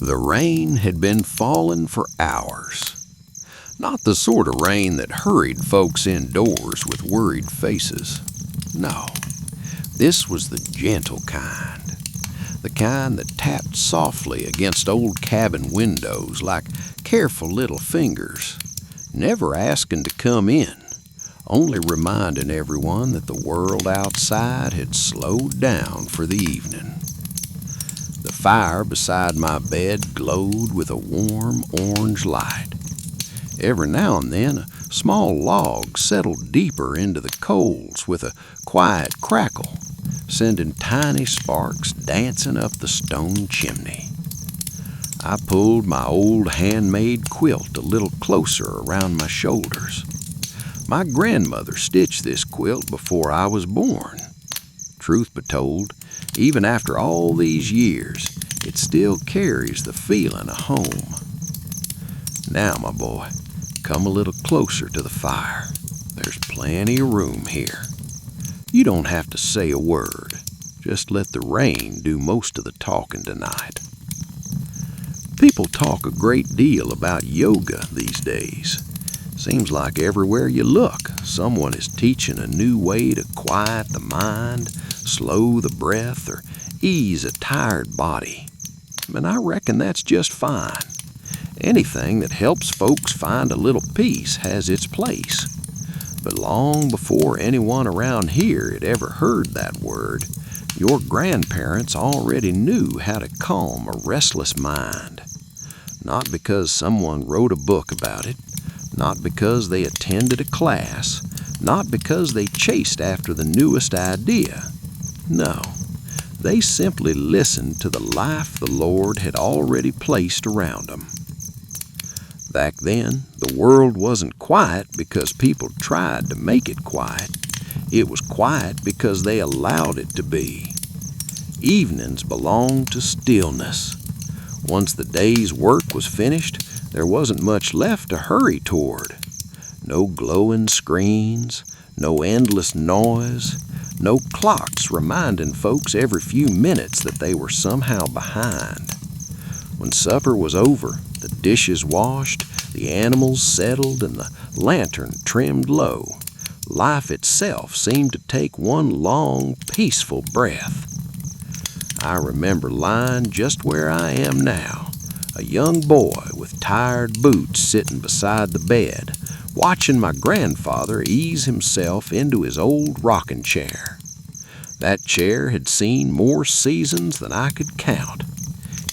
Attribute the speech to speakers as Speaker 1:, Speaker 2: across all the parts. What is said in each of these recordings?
Speaker 1: The rain had been falling for hours. Not the sort of rain that hurried folks indoors with worried faces. No, this was the gentle kind. The kind that tapped softly against old cabin windows like careful little fingers, never asking to come in, only reminding everyone that the world outside had slowed down for the evening. The fire beside my bed glowed with a warm orange light. Every now and then a small log settled deeper into the coals with a quiet crackle, sending tiny sparks dancing up the stone chimney. I pulled my old handmade quilt a little closer around my shoulders. My grandmother stitched this quilt before I was born. Truth be told, even after all these years, it still carries the feeling of home. Now, my boy, come a little closer to the fire. There's plenty of room here. You don't have to say a word. Just let the rain do most of the talking tonight. People talk a great deal about yoga these days. Seems like everywhere you look, someone is teaching a new way to quiet the mind, slow the breath, or ease a tired body. And I reckon that's just fine. Anything that helps folks find a little peace has its place. But long before anyone around here had ever heard that word, your grandparents already knew how to calm a restless mind. Not because someone wrote a book about it, not because they attended a class, not because they chased after the newest idea. No, they simply listened to the life the Lord had already placed around them. Back then, the world wasn't quiet because people tried to make it quiet. It was quiet because they allowed it to be. Evenings belonged to stillness. Once the day's work was finished, there wasn't much left to hurry toward. No glowing screens, no endless noise, no clocks reminding folks every few minutes that they were somehow behind. When supper was over, the dishes washed, the animals settled, and the lantern trimmed low, life itself seemed to take one long, peaceful breath. I remember lying just where I am now, a young boy with tired boots sitting beside the bed, watching my grandfather ease himself into his old rocking chair. That chair had seen more seasons than I could count.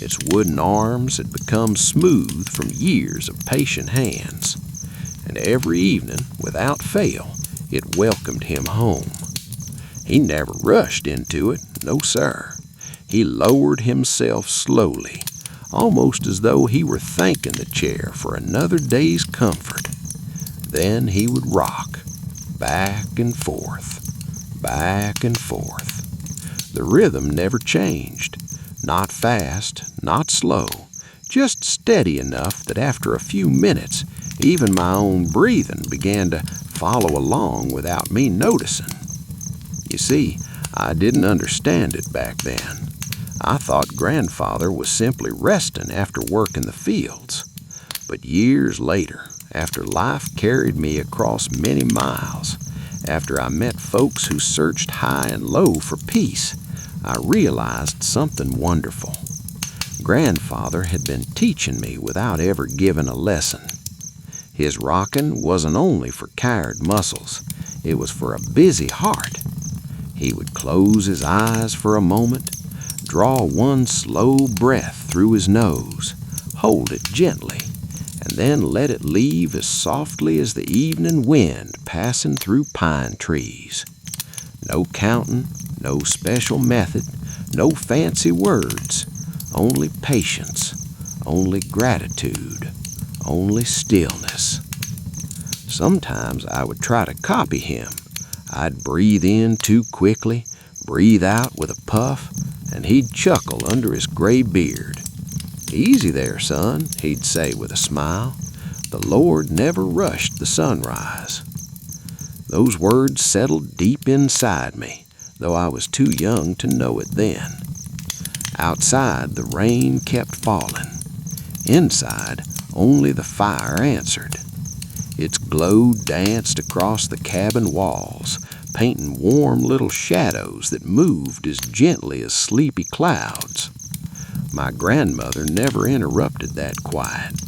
Speaker 1: Its wooden arms had become smooth from years of patient hands, and every evening, without fail, it welcomed him home. He never rushed into it, no sir. He lowered himself slowly, almost as though he were thanking the chair for another day's comfort. Then he would rock, back and forth, back and forth. The rhythm never changed. Not fast, not slow, just steady enough that after a few minutes, even my own breathing began to follow along without me noticing. You see, I didn't understand it back then. I thought grandfather was simply resting after work in the fields. But years later, after life carried me across many miles, after I met folks who searched high and low for peace, I realized something wonderful. Grandfather had been teaching me without ever giving a lesson. His rocking wasn't only for tired muscles, it was for a busy heart. He would close his eyes for a moment, draw one slow breath through his nose, hold it gently, and then let it leave as softly as the evening wind passing through pine trees. No counting, no special method, no fancy words, only patience, only gratitude, only stillness. Sometimes I would try to copy him. I'd breathe in too quickly, breathe out with a puff, and he'd chuckle under his gray beard. "Easy there, son," he'd say with a smile. "The Lord never rushed the sunrise." Those words settled deep inside me, though I was too young to know it then. Outside, the rain kept falling, Inside, only the fire answered. Its glow danced across the cabin walls, painting warm little shadows that moved as gently as sleepy clouds. My grandmother never interrupted that quiet.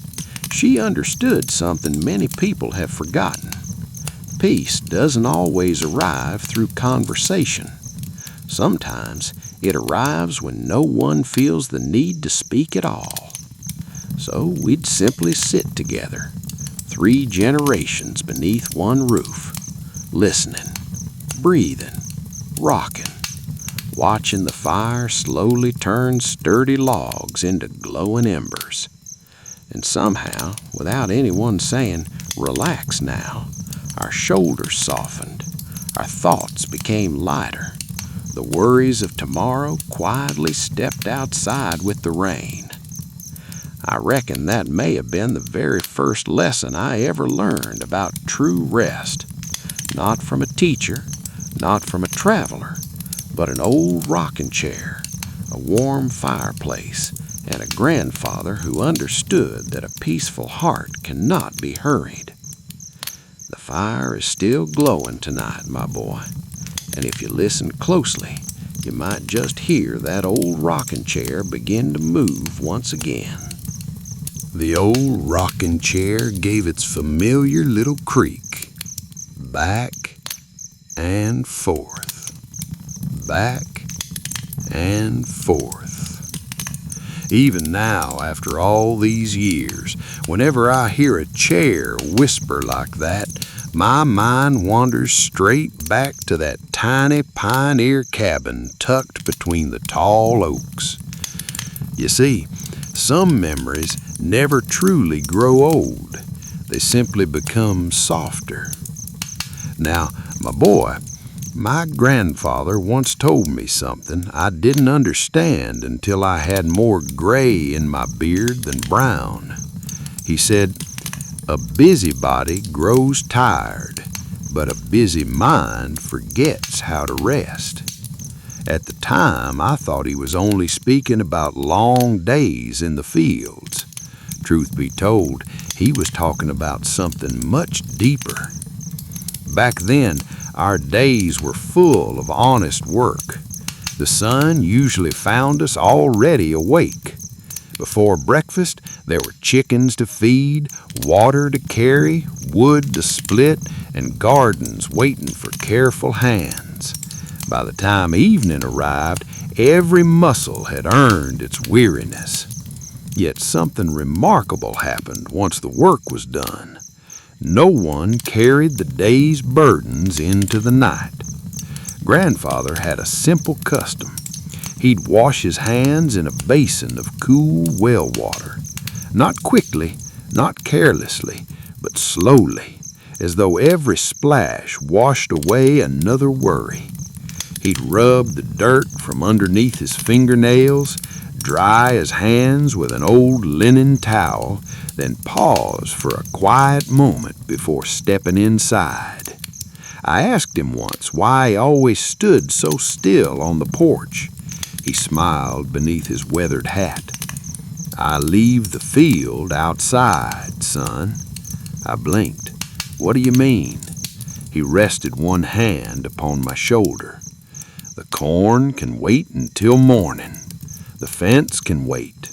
Speaker 1: She understood something many people have forgotten. Peace doesn't always arrive through conversation. Sometimes it arrives when no one feels the need to speak at all. So we'd simply sit together, 3 generations beneath one roof, listening, breathing, rocking, watching the fire slowly turn sturdy logs into glowing embers. And somehow, without anyone saying, "Relax now," our shoulders softened, our thoughts became lighter. The worries of tomorrow quietly stepped outside with the rain. I reckon that may have been the very first lesson I ever learned about true rest. Not from a teacher, not from a traveler, but an old rocking chair, a warm fireplace, and a grandfather who understood that a peaceful heart cannot be hurried. The fire is still glowing tonight, my boy, and if you listen closely, you might just hear that old rocking chair begin to move once again. The old rocking chair gave its familiar little creak, back and forth, back and forth. Even now, after all these years, whenever I hear a chair whisper like that, my mind wanders straight back to that tiny pioneer cabin tucked between the tall oaks. You see, some memories never truly grow old. They simply become softer. Now, my boy, my grandfather once told me something I didn't understand until I had more gray in my beard than brown. He said, "A busybody grows tired, but a busy mind forgets how to rest." At the time, I thought he was only speaking about long days in the fields. Truth be told, he was talking about something much deeper. Back then, our days were full of honest work. The sun usually found us already awake. Before breakfast, there were chickens to feed, water to carry, wood to split, and gardens waiting for careful hands. By the time evening arrived, every muscle had earned its weariness. Yet something remarkable happened once the work was done. No one carried the day's burdens into the night. Grandfather had a simple custom. He'd wash his hands in a basin of cool well water. Not quickly, not carelessly, but slowly, as though every splash washed away another worry. He'd rub the dirt from underneath his fingernails, dry his hands with an old linen towel, then pause for a quiet moment before stepping inside. I asked him once why he always stood so still on the porch. He smiled beneath his weathered hat. "I leave the field outside, son." I blinked. "What do you mean?" He rested one hand upon my shoulder. "The corn can wait until morning. The fence can wait.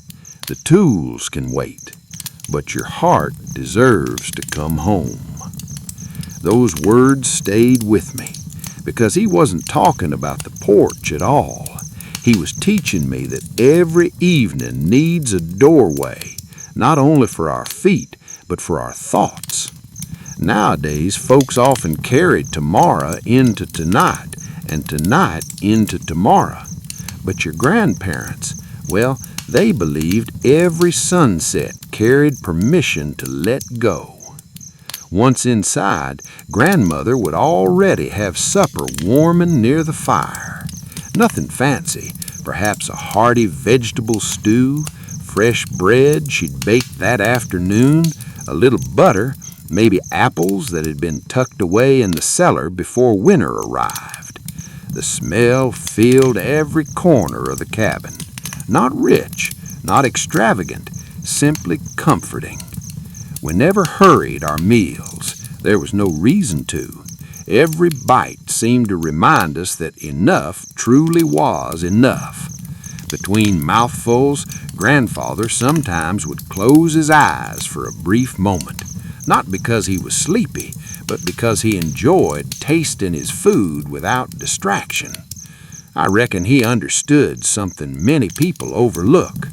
Speaker 1: The tools can wait. But your heart deserves to come home." Those words stayed with me, because he wasn't talking about the porch at all. He was teaching me that every evening needs a doorway, not only for our feet, but for our thoughts. Nowadays, folks often carry tomorrow into tonight, and tonight into tomorrow. But your grandparents, well, they believed every sunset carried permission to let go. Once inside, Grandmother would already have supper warming near the fire. Nothing fancy, perhaps a hearty vegetable stew, fresh bread she'd baked that afternoon, a little butter, maybe apples that had been tucked away in the cellar before winter arrived. The smell filled every corner of the cabin. Not rich, not extravagant, simply comforting. We never hurried our meals. There was no reason to. Every bite seemed to remind us that enough truly was enough. Between mouthfuls, Grandfather sometimes would close his eyes for a brief moment, not because he was sleepy, but because he enjoyed tasting his food without distraction. I reckon he understood something many people overlook.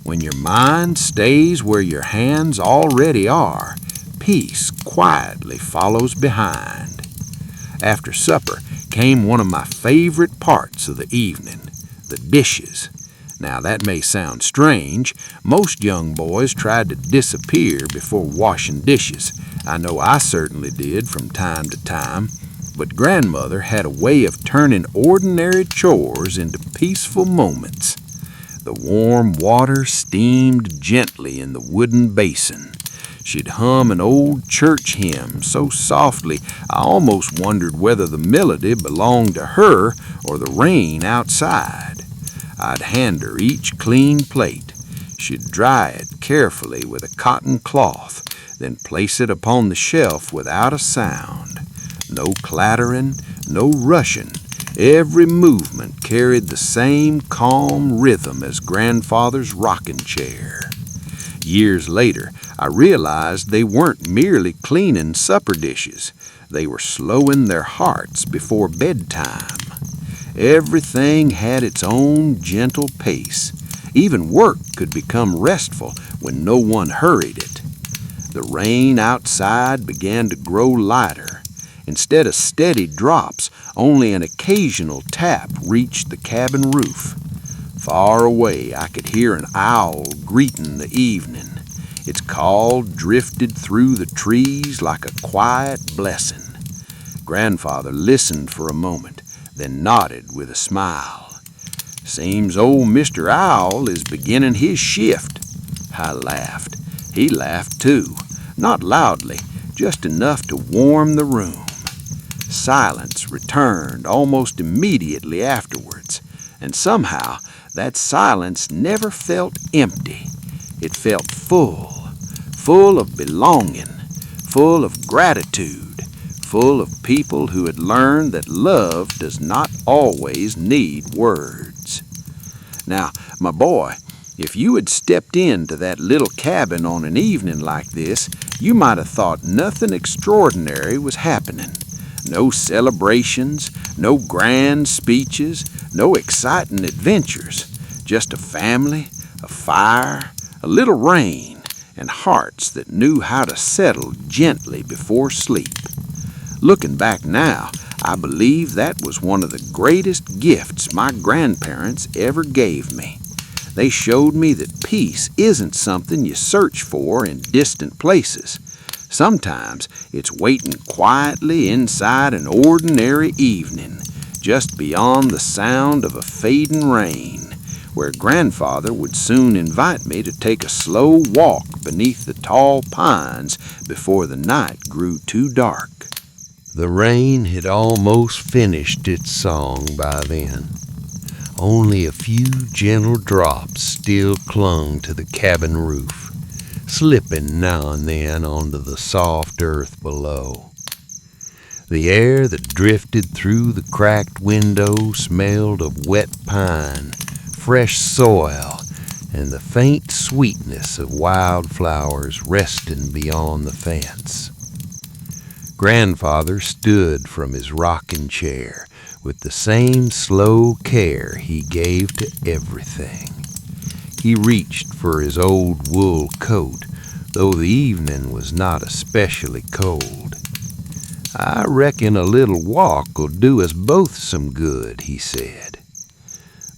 Speaker 1: When your mind stays where your hands already are, peace quietly follows behind. After supper came one of my favorite parts of the evening, the dishes. Now that may sound strange. Most young boys tried to disappear before washing dishes. I know I certainly did from time to time. But Grandmother had a way of turning ordinary chores into peaceful moments. The warm water steamed gently in the wooden basin. She'd hum an old church hymn so softly I almost wondered whether the melody belonged to her or the rain outside. I'd hand her each clean plate. She'd dry it carefully with a cotton cloth, then place it upon the shelf without a sound. No clattering, no rushing. Every movement carried the same calm rhythm as Grandfather's rocking chair. Years later, I realized they weren't merely cleaning supper dishes. They were slowing their hearts before bedtime. Everything had its own gentle pace. Even work could become restful when no one hurried it. The rain outside began to grow lighter. Instead of steady drops, only an occasional tap reached the cabin roof. Far away, I could hear an owl greeting the evening. Its call drifted through the trees like a quiet blessing. Grandfather listened for a moment, then nodded with a smile. "Seems old Mr. Owl is beginning his shift." I laughed. He laughed too, not loudly, just enough to warm the room. Silence returned almost immediately afterwards, and somehow that silence never felt empty. It felt full of belonging, full of gratitude, full of people who had learned that love does not always need words. Now, my boy, if you had stepped into that little cabin on an evening like this, you might have thought nothing extraordinary was happening. No celebrations, no grand speeches, no exciting adventures. Just a family, a fire, a little rain, and hearts that knew how to settle gently before sleep. Looking back now, I believe that was one of the greatest gifts my grandparents ever gave me. They showed me that peace isn't something you search for in distant places. Sometimes it's waiting quietly inside an ordinary evening, just beyond the sound of a fading rain, where Grandfather would soon invite me to take a slow walk beneath the tall pines before the night grew too dark. The rain had almost finished its song by then. Only a few gentle drops still clung to the cabin roof, slipping now and then onto the soft earth below. The air that drifted through the cracked window smelled of wet pine, fresh soil, and the faint sweetness of wildflowers resting beyond the fence. Grandfather stood from his rocking chair with the same slow care he gave to everything. He reached for his old wool coat, though the evening was not especially cold. "I reckon a little walk'll do us both some good," he said.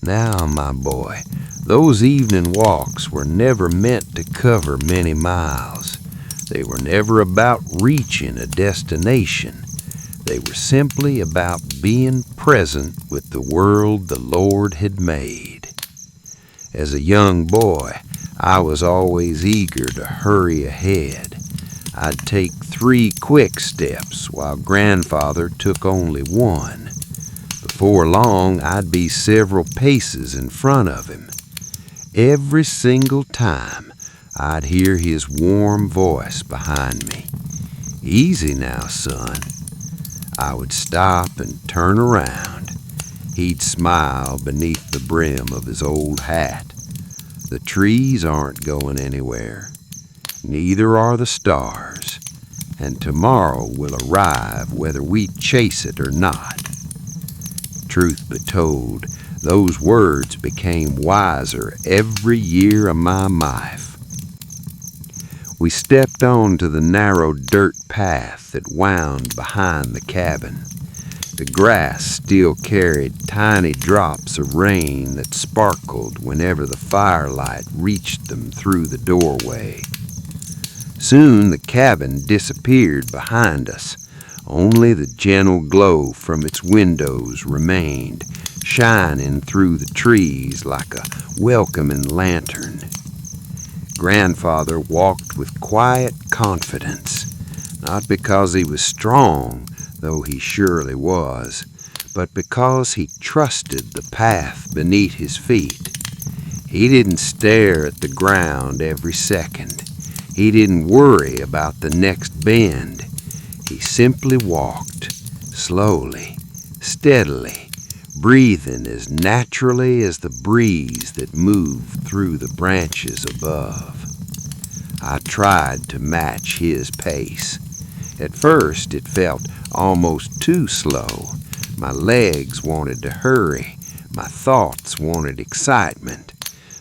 Speaker 1: Now, my boy, those evening walks were never meant to cover many miles. They were never about reaching a destination. They were simply about being present with the world the Lord had made. As a young boy, I was always eager to hurry ahead. I'd take 3 quick steps while Grandfather took only 1. Before long, I'd be several paces in front of him. Every single time, I'd hear his warm voice behind me. "Easy now, son." I would stop and turn around. He'd smile beneath the brim of his old hat. "The trees aren't going anywhere. Neither are the stars. And tomorrow will arrive whether we chase it or not." Truth be told, those words became wiser every year of my life. We stepped onto the narrow dirt path that wound behind the cabin. The grass still carried tiny drops of rain that sparkled whenever the firelight reached them through the doorway. Soon the cabin disappeared behind us. Only the gentle glow from its windows remained, shining through the trees like a welcoming lantern. Grandfather walked with quiet confidence, not because he was strong, though he surely was, but because he trusted the path beneath his feet. He didn't stare at the ground every second. He didn't worry about the next bend. He simply walked, slowly, steadily, breathing as naturally as the breeze that moved through the branches above. I tried to match his pace. At first it felt almost too slow. My legs wanted to hurry. My thoughts wanted excitement.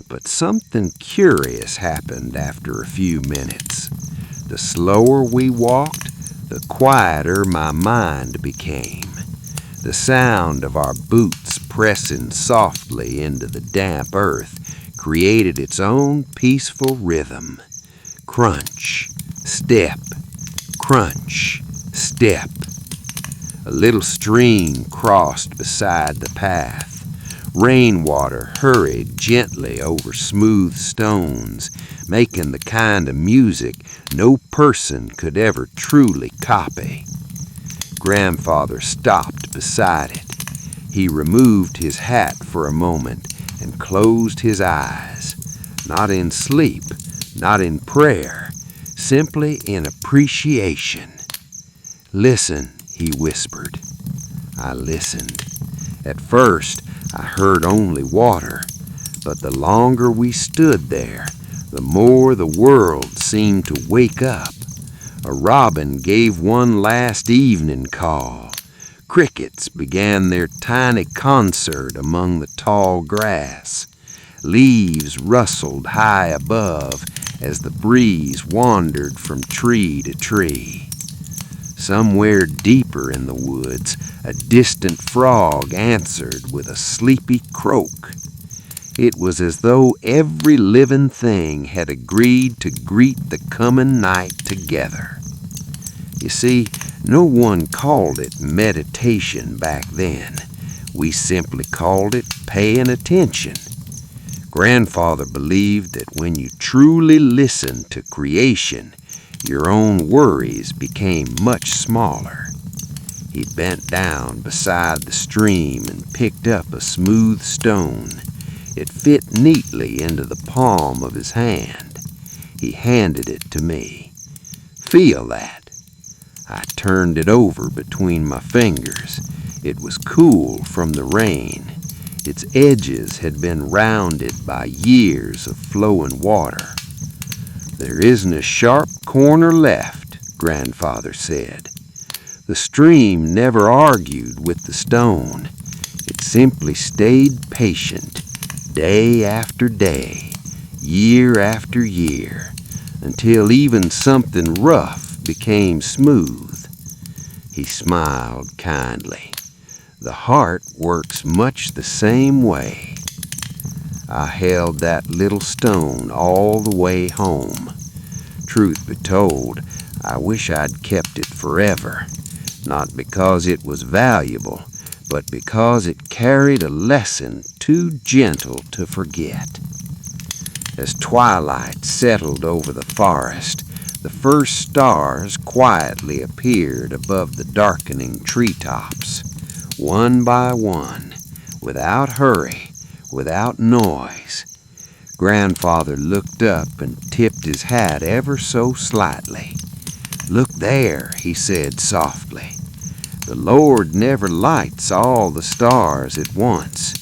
Speaker 1: But something curious happened after a few minutes. The slower we walked, the quieter my mind became. The sound of our boots pressing softly into the damp earth created its own peaceful rhythm. Crunch, step, crunch, step. A little stream crossed beside the path. Rainwater hurried gently over smooth stones, making the kind of music no person could ever truly copy. Grandfather stopped beside it. He removed his hat for a moment and closed his eyes, not in sleep, not in prayer, simply in appreciation. "Listen," he whispered. I listened. At first, I heard only water, but the longer we stood there, the more the world seemed to wake up. A robin gave one last evening call. Crickets began their tiny concert among the tall grass. Leaves rustled high above as the breeze wandered from tree to tree. Somewhere deeper in the woods, a distant frog answered with a sleepy croak. It was as though every living thing had agreed to greet the coming night together. You see, no one called it meditation back then. We simply called it paying attention. Grandfather believed that when you truly listened to creation, your own worries became much smaller. He bent down beside the stream and picked up a smooth stone. It fit neatly into the palm of his hand. He handed it to me. "Feel that." I turned it over between my fingers. It was cool from the rain. Its edges had been rounded by years of flowing water. "There isn't a sharp corner left," Grandfather said. The stream never argued with the stone. It simply stayed patient, day after day, year after year, until even something rough became smooth. He smiled kindly. The heart works much the same way. I held that little stone all the way home. Truth be told, I wish I'd kept it forever, not because it was valuable, but because it carried a lesson too gentle to forget. As twilight settled over the forest, the first stars quietly appeared above the darkening treetops. One by one, without hurry, without noise.
Speaker 2: Grandfather looked up and tipped his hat ever so slightly. "Look there," he said softly. "The Lord never lights all the stars at once.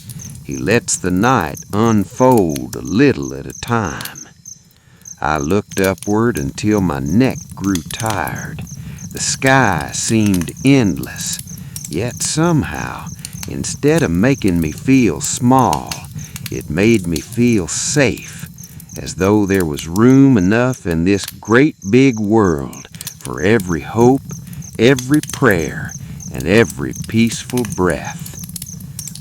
Speaker 2: He lets the night unfold a little at a time." I looked upward until my neck grew tired. The sky seemed endless, yet somehow, instead of making me feel small, it made me feel safe, as though there was room enough in this great big world for every hope, every prayer, and every peaceful breath.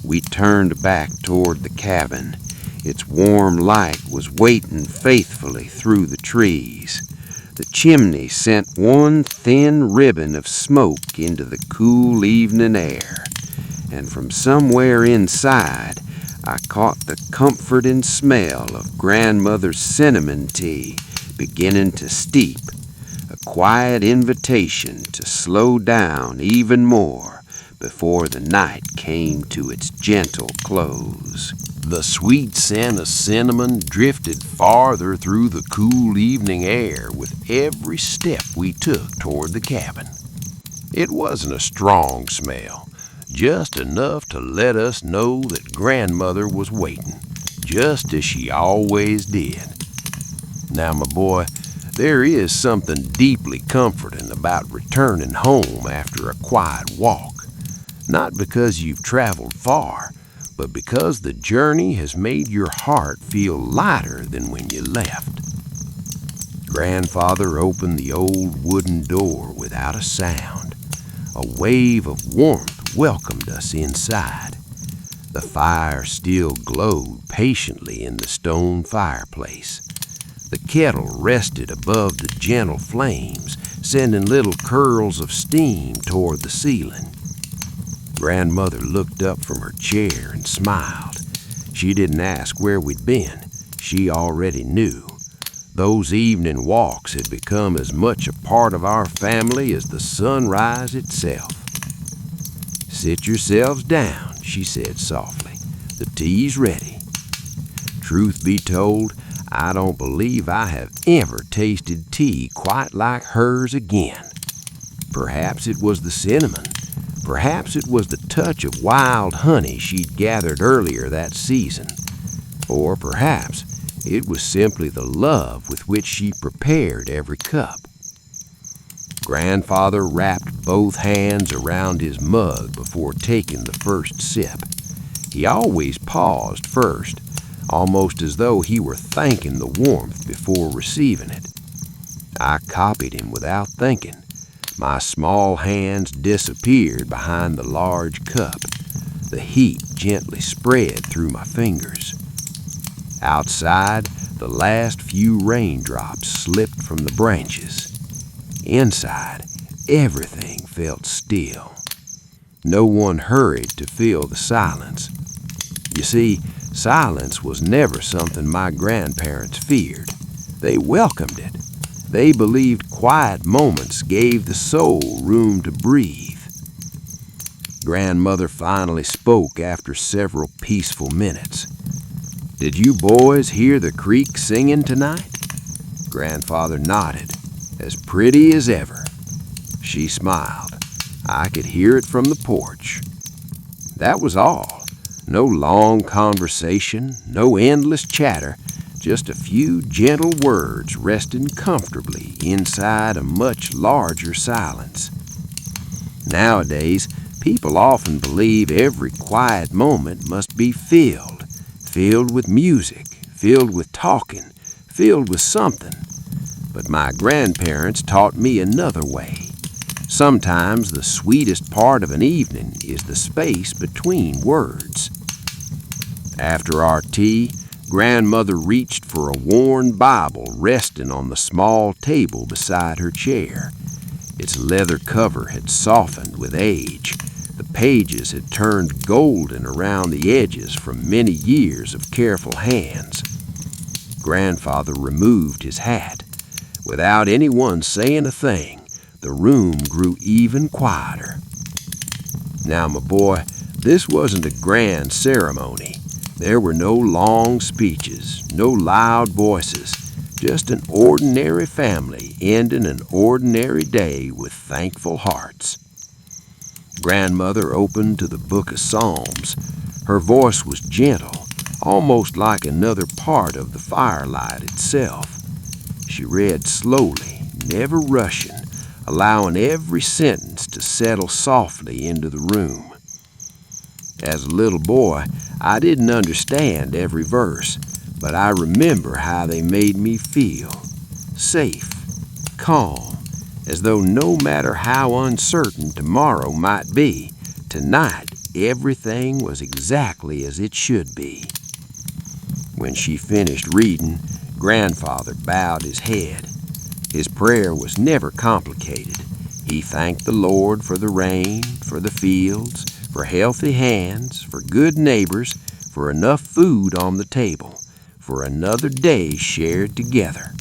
Speaker 2: We turned back toward the cabin. Its warm light was waiting faithfully through the trees. The chimney sent one thin ribbon of smoke into the cool evening air, and from somewhere inside I caught the comforting smell of Grandmother's cinnamon tea beginning to steep, a quiet invitation to slow down even more before the night came to its gentle close.
Speaker 1: The sweet scent of cinnamon drifted farther through the cool evening air with every step we took toward the cabin. It wasn't a strong smell, just enough to let us know that Grandmother was waiting, just as she always did. Now, my boy, there is something deeply comforting about returning home after a quiet walk. Not because you've traveled far, but because the journey has made your heart feel lighter than when you left. Grandfather opened the old wooden door without a sound. A wave of warmth welcomed us inside. The fire still glowed patiently in the stone fireplace. The kettle rested above the gentle flames, sending little curls of steam toward the ceiling. Grandmother looked up from her chair and smiled. She didn't ask where we'd been. She already knew. Those evening walks had become as much a part of our family as the sunrise itself. "Sit yourselves down," she said softly. "The tea's ready." Truth be told, I don't believe I have ever tasted tea quite like hers again. Perhaps it was the cinnamon. Perhaps it was the touch of wild honey she'd gathered earlier that season. Or perhaps it was simply the love with which she prepared every cup. Grandfather wrapped both hands around his mug before taking the first sip. He always paused first, almost as though he were thanking the warmth before receiving it. I copied him without thinking. My small hands disappeared behind the large cup. The heat gently spread through my fingers. Outside, the last few raindrops slipped from the branches. Inside, everything felt still. No one hurried to fill the silence. You see, silence was never something my grandparents feared. They welcomed it. They believed quiet moments gave the soul room to breathe. Grandmother finally spoke after several peaceful minutes. "Did you boys hear the creek singing tonight?" Grandfather nodded, as pretty as ever. She smiled. I could hear it from the porch. That was all. No long conversation, no endless chatter. Just a few gentle words resting comfortably inside a much larger silence. Nowadays, people often believe every quiet moment must be filled with music, filled with talking, filled with something. But my grandparents taught me another way. Sometimes the sweetest part of an evening is the space between words. After our tea, Grandmother reached for a worn Bible resting on the small table beside her chair. Its leather cover had softened with age. The pages had turned golden around the edges from many years of careful hands. Grandfather removed his hat. Without anyone saying a thing, the room grew even quieter. Now, my boy, this wasn't a grand ceremony. There were no long speeches, no loud voices, just an ordinary family ending an ordinary day with thankful hearts. Grandmother opened to the book of Psalms. Her voice was gentle, almost like another part of the firelight itself. She read slowly, never rushing, allowing every sentence to settle softly into the room. As a little boy, I didn't understand every verse, but I remember how they made me feel. Safe, calm, as though no matter how uncertain tomorrow might be, tonight everything was exactly as it should be. When she finished reading, Grandfather bowed his head. His prayer was never complicated. He thanked the Lord for the rain, for the fields, for healthy hands, for good neighbors, for enough food on the table, for another day shared together.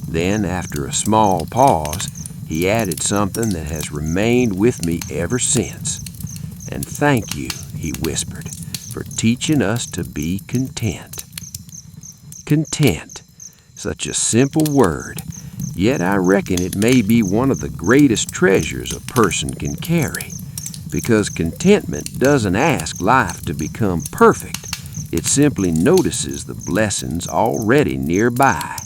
Speaker 1: Then, after a small pause, he added something that has remained with me ever since. "And thank you," he whispered, "for teaching us to be content." Content, such a simple word, yet I reckon it may be one of the greatest treasures a person can carry, because contentment doesn't ask life to become perfect. It simply notices the blessings already nearby.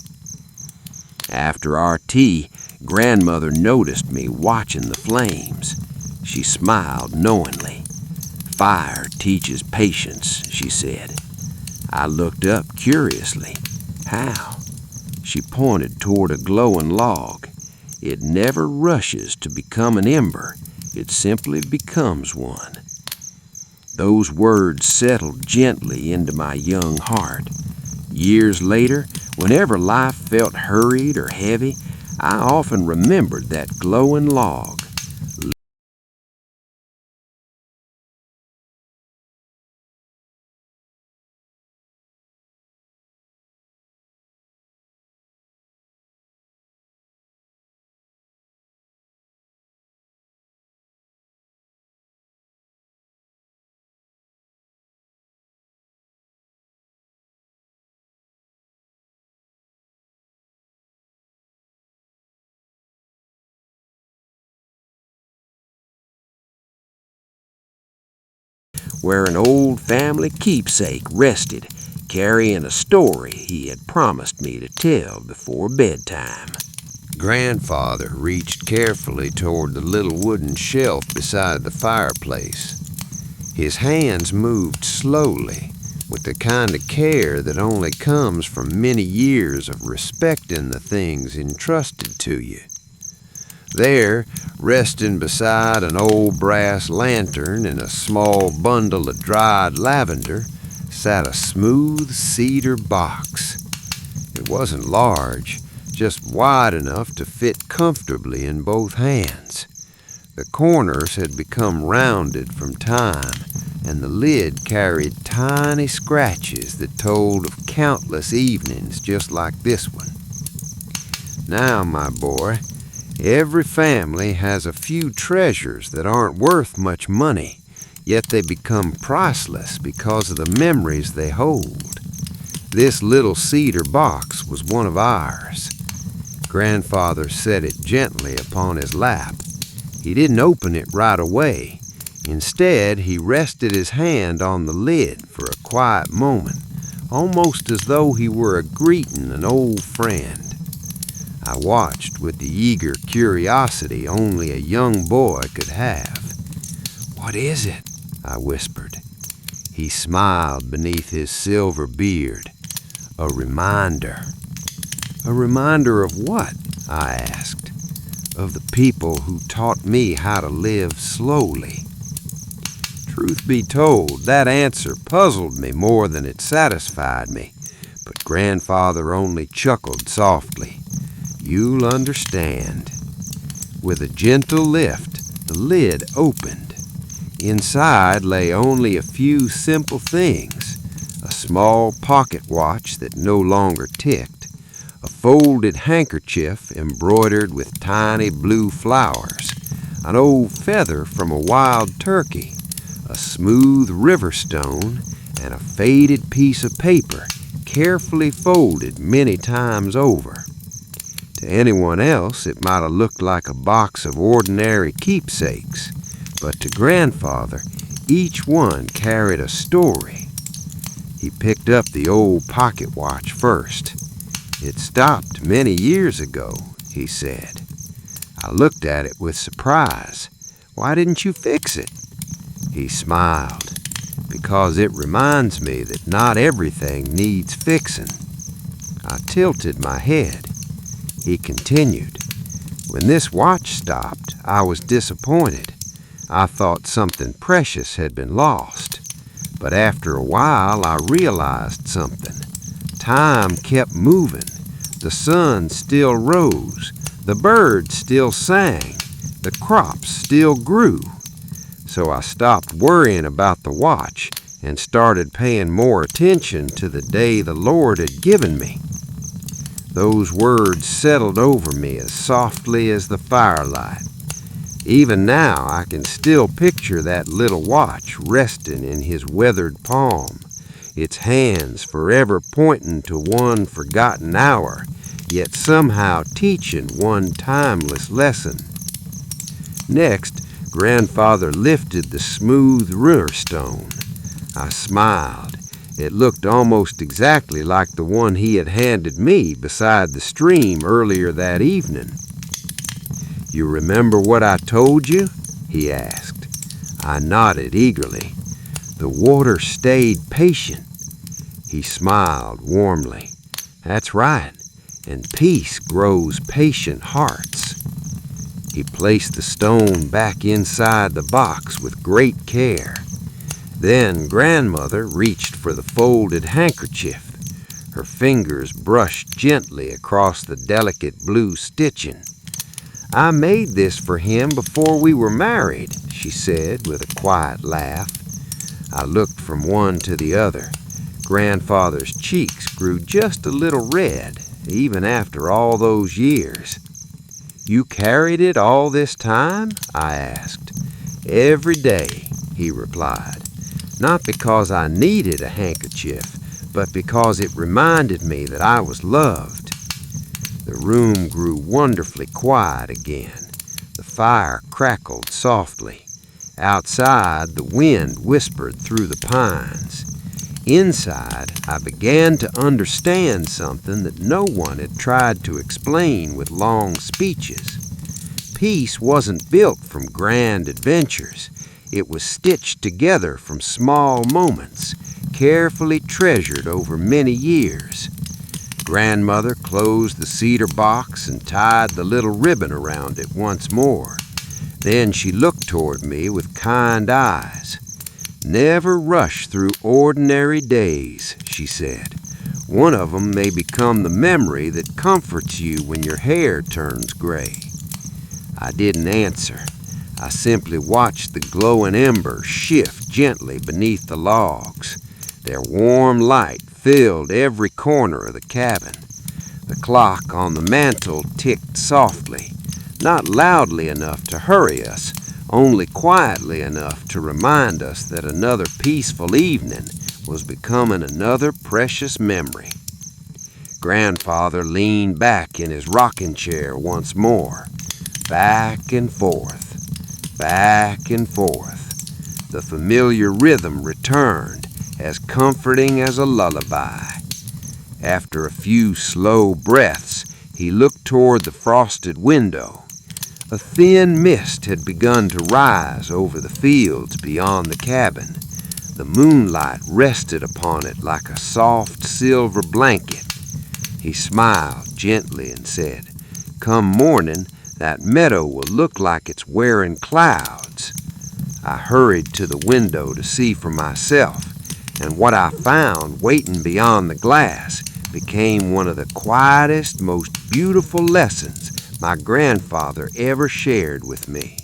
Speaker 1: After our tea, Grandmother noticed me watching the flames. She smiled knowingly. "Fire teaches patience," she said. I looked up curiously. "How?" She pointed toward a glowing log. "It never rushes to become an ember. It simply becomes one." Those words settled gently into my young heart. Years later, whenever life felt hurried or heavy, I often remembered that glowing log. Where an old family keepsake rested, carrying a story he had promised me to tell before bedtime. Grandfather reached carefully toward the little wooden shelf beside the fireplace. His hands moved slowly, with the kind of care that only comes from many years of respecting the things entrusted to you. There, resting beside an old brass lantern and a small bundle of dried lavender, sat a smooth cedar box. It wasn't large, just wide enough to fit comfortably in both hands. The corners had become rounded from time, and the lid carried tiny scratches that told of countless evenings just like this one. Now, my boy, every family has a few treasures that aren't worth much money, yet they become priceless because of the memories they hold. This little cedar box was one of ours. Grandfather set it gently upon his lap. He didn't open it right away. Instead, he rested his hand on the lid for a quiet moment, almost as though he were greeting an old friend. I watched with the eager curiosity only a young boy could have. "What is it?" I whispered. He smiled beneath his silver beard. "A reminder." "A reminder of what?" I asked. "Of the people who taught me how to live slowly." Truth be told, that answer puzzled me more than it satisfied me, but Grandfather only chuckled softly. "You'll understand." With a gentle lift, the lid opened. Inside lay only a few simple things: a small pocket watch that no longer ticked, a folded handkerchief embroidered with tiny blue flowers, an old feather from a wild turkey, a smooth river stone,
Speaker 2: and a faded piece of paper carefully folded many times over. To anyone else, it might have looked like a box of ordinary keepsakes, but to Grandfather, each one carried a story. He picked up the old pocket watch first. "It stopped many years ago," he said. I looked at it with surprise. "Why didn't you fix it?" He smiled. "Because it reminds me that not everything needs fixing." I tilted my head. He continued, "When this watch stopped, I was disappointed. I thought something precious had been lost. But after a while, I realized something. Time kept moving. The sun still rose. The birds still sang. The crops still grew. So I stopped worrying about the watch and started paying more attention to the day the Lord had given me." Those words settled over me as softly as the firelight. Even now, I can still picture that little watch resting in his weathered palm, its hands forever pointing to one forgotten hour, yet somehow teaching one timeless lesson. Next, Grandfather lifted the smooth ruler stone. I smiled. It looked almost exactly like the one he had handed me beside the stream earlier that evening. "You remember what I told you?" he asked. I nodded eagerly. "The water stayed patient." He smiled warmly. "That's right, and peace grows patient hearts." He placed the stone back inside the box with great care. Then Grandmother reached for the folded handkerchief. Her fingers brushed gently across the delicate blue stitching. "I made this for him before we were married," she said with a quiet laugh. I looked from one to the other. Grandfather's cheeks grew just a little red, even after all those years. "You carried it all this time?" I asked. "Every day," he replied. "Not because I needed a handkerchief, but because it reminded me that I was loved." The room grew wonderfully quiet again. The fire crackled softly. Outside, the wind whispered through the pines. Inside, I began to understand something that no one had tried to explain with long speeches. Peace wasn't built from grand adventures. It was stitched together from small moments, carefully treasured over many years. Grandmother closed the cedar box and tied the little ribbon around it once more. Then she looked toward me with kind eyes. "Never rush through ordinary days," she said. "One of them may become the memory that comforts you when your hair turns gray." I didn't answer. I simply watched the glowing embers shift gently beneath the logs. Their warm light filled every corner of the cabin. The clock on the mantel ticked softly, not loudly enough to hurry us, only quietly enough to remind us that another peaceful evening was becoming another precious memory. Grandfather leaned back in his rocking chair once more, back and forth, back and forth. The familiar rhythm returned, as comforting as a lullaby. After a few slow breaths, he looked toward the frosted window. A thin mist had begun to rise over the fields beyond the cabin. The moonlight rested upon it like a soft silver blanket. He smiled gently and said, "Come morning, that meadow will look like it's wearing clouds." I hurried to the window to see for myself, and what I found waiting beyond the glass became one of the quietest, most beautiful lessons my grandfather ever shared with me.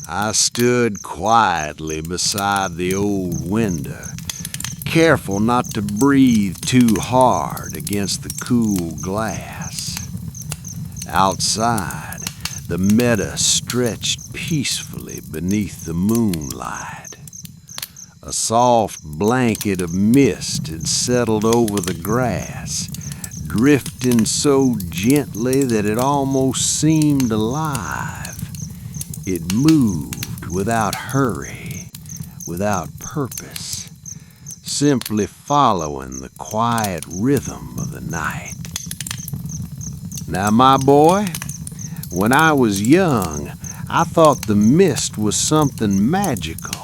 Speaker 1: I stood quietly beside the old window, careful not to breathe too hard against the cool glass. Outside, the meadow stretched peacefully beneath the moonlight.
Speaker 2: A soft blanket of mist had settled over the grass, drifting so gently that it almost seemed alive. It moved without hurry, without purpose, simply following the quiet rhythm of the night. Now, my boy, when I was young, I thought the mist was something magical.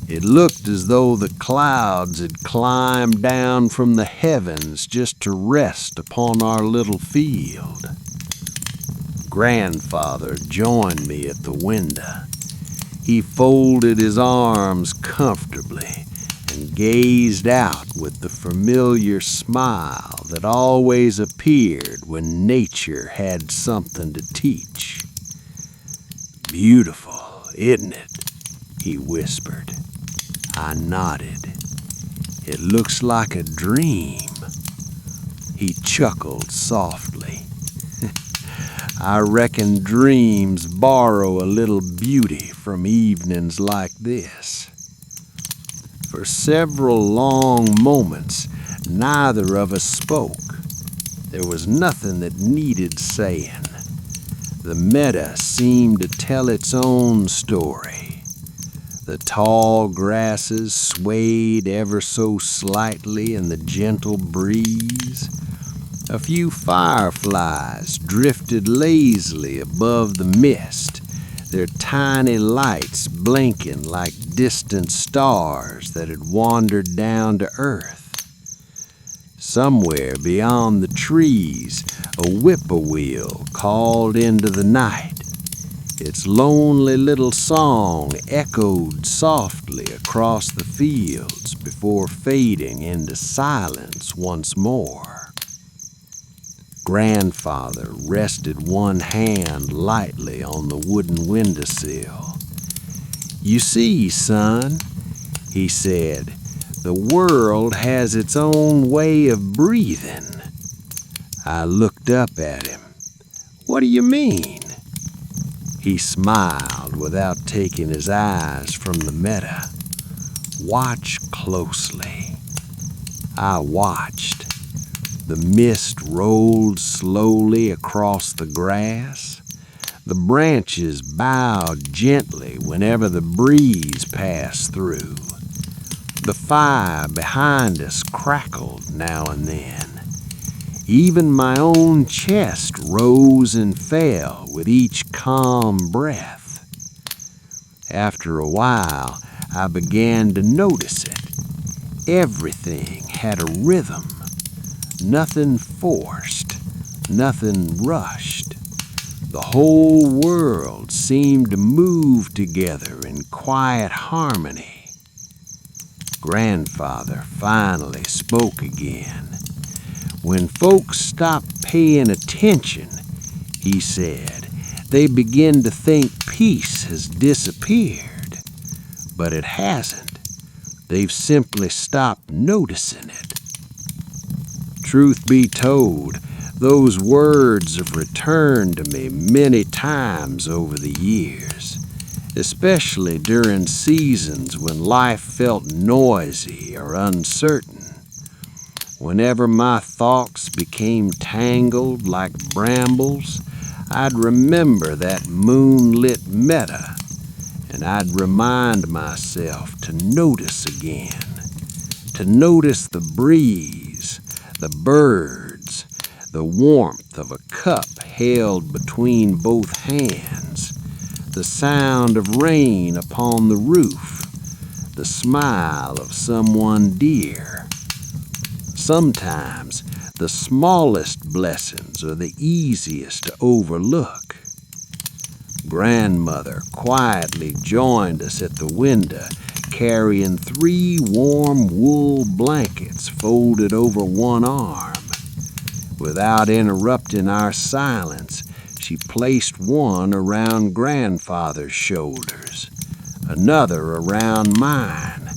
Speaker 2: It looked as though the clouds had climbed down from the heavens just to rest upon our little field. Grandfather joined me at the window. He folded his arms comfortably and gazed out with the familiar smile that always appeared when nature had something to teach. "Beautiful, isn't it?" he whispered. I nodded. "It looks like a dream." He chuckled softly. "I reckon dreams borrow a little beauty from evenings like this." For several long moments, neither of us spoke. There was nothing that needed saying. The meadow seemed to tell its own story. The tall grasses swayed ever so slightly in the gentle breeze. A few fireflies drifted lazily above the mist, their tiny lights blinking like distant stars that had wandered down to earth. Somewhere beyond the trees, a whippoorwill called into the night. Its lonely little song echoed softly across the fields before fading into silence once more. Grandfather rested one hand lightly on the wooden windowsill. "You see, son," he said, "the world has its own way of breathing." I looked up at him. "What do you mean?" He smiled without taking his eyes from the meadow. "Watch closely." I watched. The mist rolled slowly across the grass. The branches bowed gently whenever the breeze passed through. The fire behind us crackled now and then. Even my own chest rose and fell with each calm breath. After a while, I began to notice it. Everything had a rhythm. Nothing forced, nothing rushed. The whole world seemed to move together in quiet harmony. Grandfather finally spoke again. "When folks stop paying attention," he said, "they begin to think peace has disappeared. But it hasn't. They've simply stopped noticing it." Truth be told, those words have returned to me many times over the years, especially during seasons when life felt noisy or uncertain. Whenever my thoughts became tangled like brambles, I'd remember that moonlit meadow, and I'd remind myself to notice again, to notice the breeze, the birds, the warmth of a cup held between both hands, the sound of rain upon the roof, the smile of someone dear. Sometimes the smallest blessings are the easiest to overlook. Grandmother quietly joined us at the window, carrying 3 warm wool blankets folded over one arm. Without interrupting our silence, she placed one around Grandfather's shoulders, another around mine,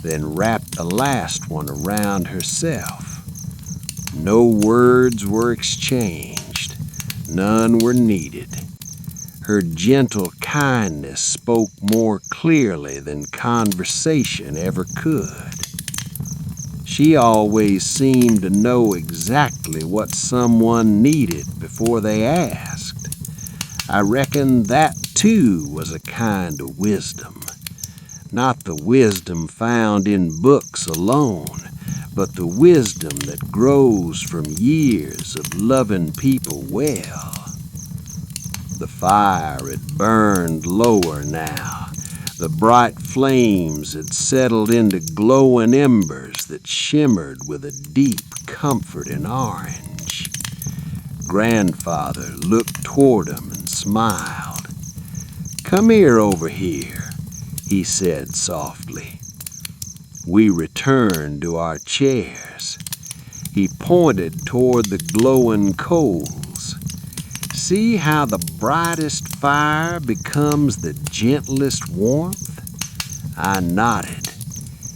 Speaker 2: then wrapped the last one around herself. No words were exchanged. None were needed. Her gentle kindness spoke more clearly than conversation ever could. She always seemed to know exactly what someone needed before they asked. I reckon that, too, was a kind of wisdom. Not the wisdom found in books alone, but the wisdom that grows from years of loving people well. The fire had burned lower now. The bright flames had settled into glowing embers that shimmered with a deep, comforting orange. Grandfather looked toward him and smiled. "Come here over here," he said softly. We returned to our chairs. He pointed toward the glowing coals. "See how the brightest fire becomes the gentlest warmth?" I nodded.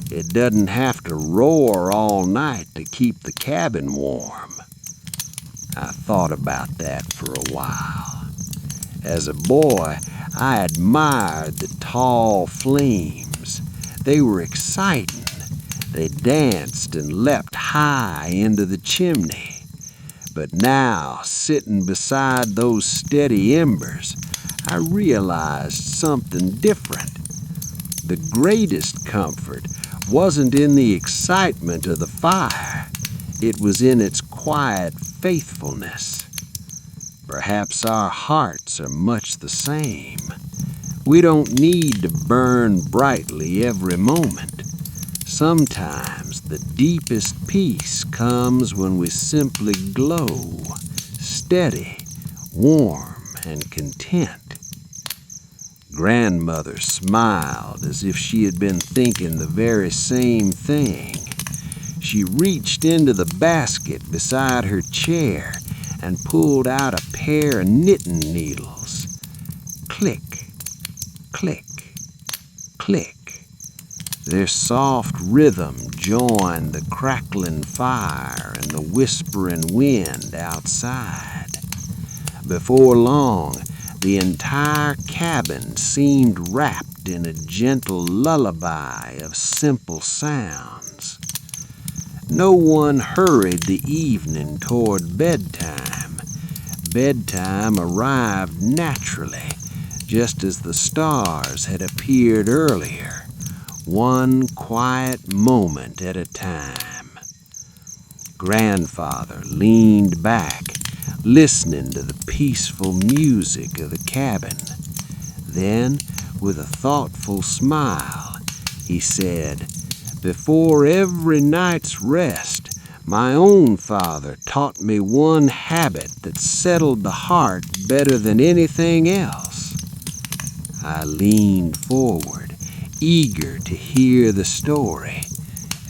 Speaker 2: It doesn't have to roar all night to keep the cabin warm. I thought about that for a while. As a boy, I admired the tall flames. They were exciting. They danced and leapt high into the chimney. But now, sitting beside those steady embers, I realized something different. The greatest comfort wasn't in the excitement of the fire. It was in its quiet faithfulness. Perhaps our hearts are much the same. We don't need to burn brightly every moment. Sometimes the deepest peace comes when we simply glow, steady, warm, and content. Grandmother smiled as if she had been thinking the very same thing. She reached into the basket beside her chair and pulled out a pair of knitting needles. Click, click, click. Their soft rhythm joined the crackling fire and the whispering wind outside. Before long, the entire cabin seemed wrapped in a gentle lullaby of simple sounds. No one hurried the evening toward bedtime. Bedtime arrived naturally, just as the stars had appeared earlier, one quiet moment at a time. Grandfather leaned back, listening to the peaceful music of the cabin. Then, with a thoughtful smile, he said, "Before every night's rest, my own father taught me one habit that settled the heart better than anything else." I leaned forward, eager to hear the story,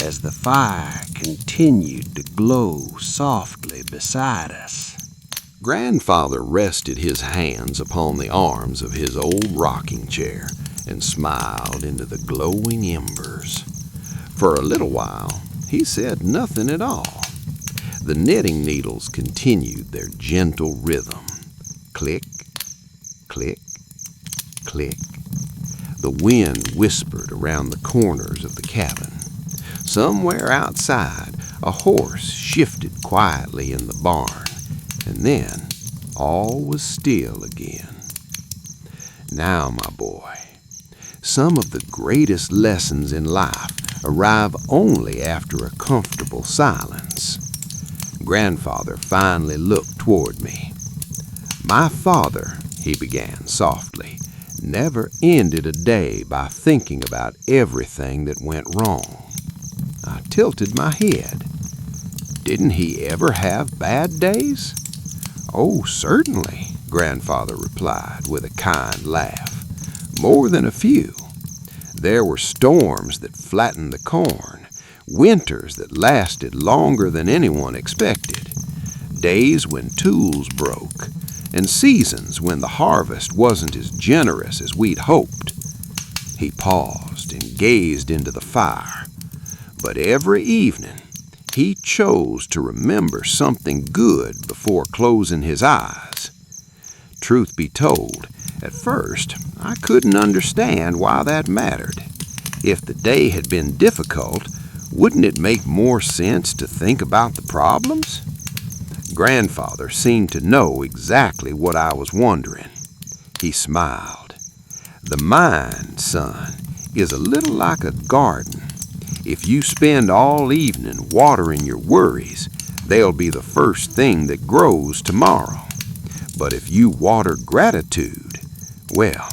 Speaker 2: as the fire continued to glow softly beside us.
Speaker 1: Grandfather rested his hands upon the arms of his old rocking chair and smiled into the glowing embers. For a little while, he said nothing at all. The knitting needles continued their gentle rhythm. Click, click, click. The wind whispered around the corners of the cabin. Somewhere outside, a horse shifted quietly in the barn, and then all was still again. Now, my boy, some of the greatest lessons in life arrive only after a comfortable silence. Grandfather finally looked toward me. "My father," he began softly, "never ended a day by thinking about everything that went wrong." I tilted my head. "Didn't he ever have bad days?" "Oh, certainly," Grandfather replied with a kind laugh. "More than a few. There were storms that flattened the corn, winters that lasted longer than anyone expected, days when tools broke, and seasons when the harvest wasn't as generous as we'd hoped." He paused and gazed into the fire. But every evening, he chose to remember something good before closing his eyes. Truth be told,
Speaker 2: At first, I couldn't understand why that mattered. If the day had been difficult, wouldn't it make more sense to think about the problems? Grandfather seemed to know exactly what I was wondering. He smiled. The mind, son, is a little like a garden. If you spend all evening watering your worries, they'll be the first thing that grows tomorrow. But if you water gratitude, well,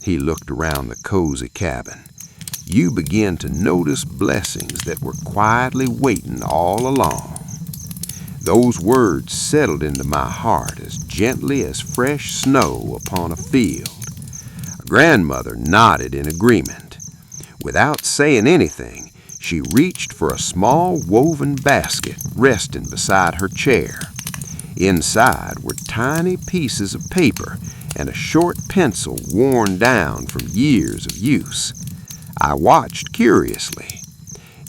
Speaker 2: he looked around the cozy cabin, you begin to notice blessings that were quietly waiting all along. Those words settled into my heart as gently as fresh snow upon a field. Grandmother nodded in agreement. Without saying anything, she reached for a small woven basket resting beside her chair. Inside were tiny pieces of paper and a short pencil worn down from years of use. I watched curiously.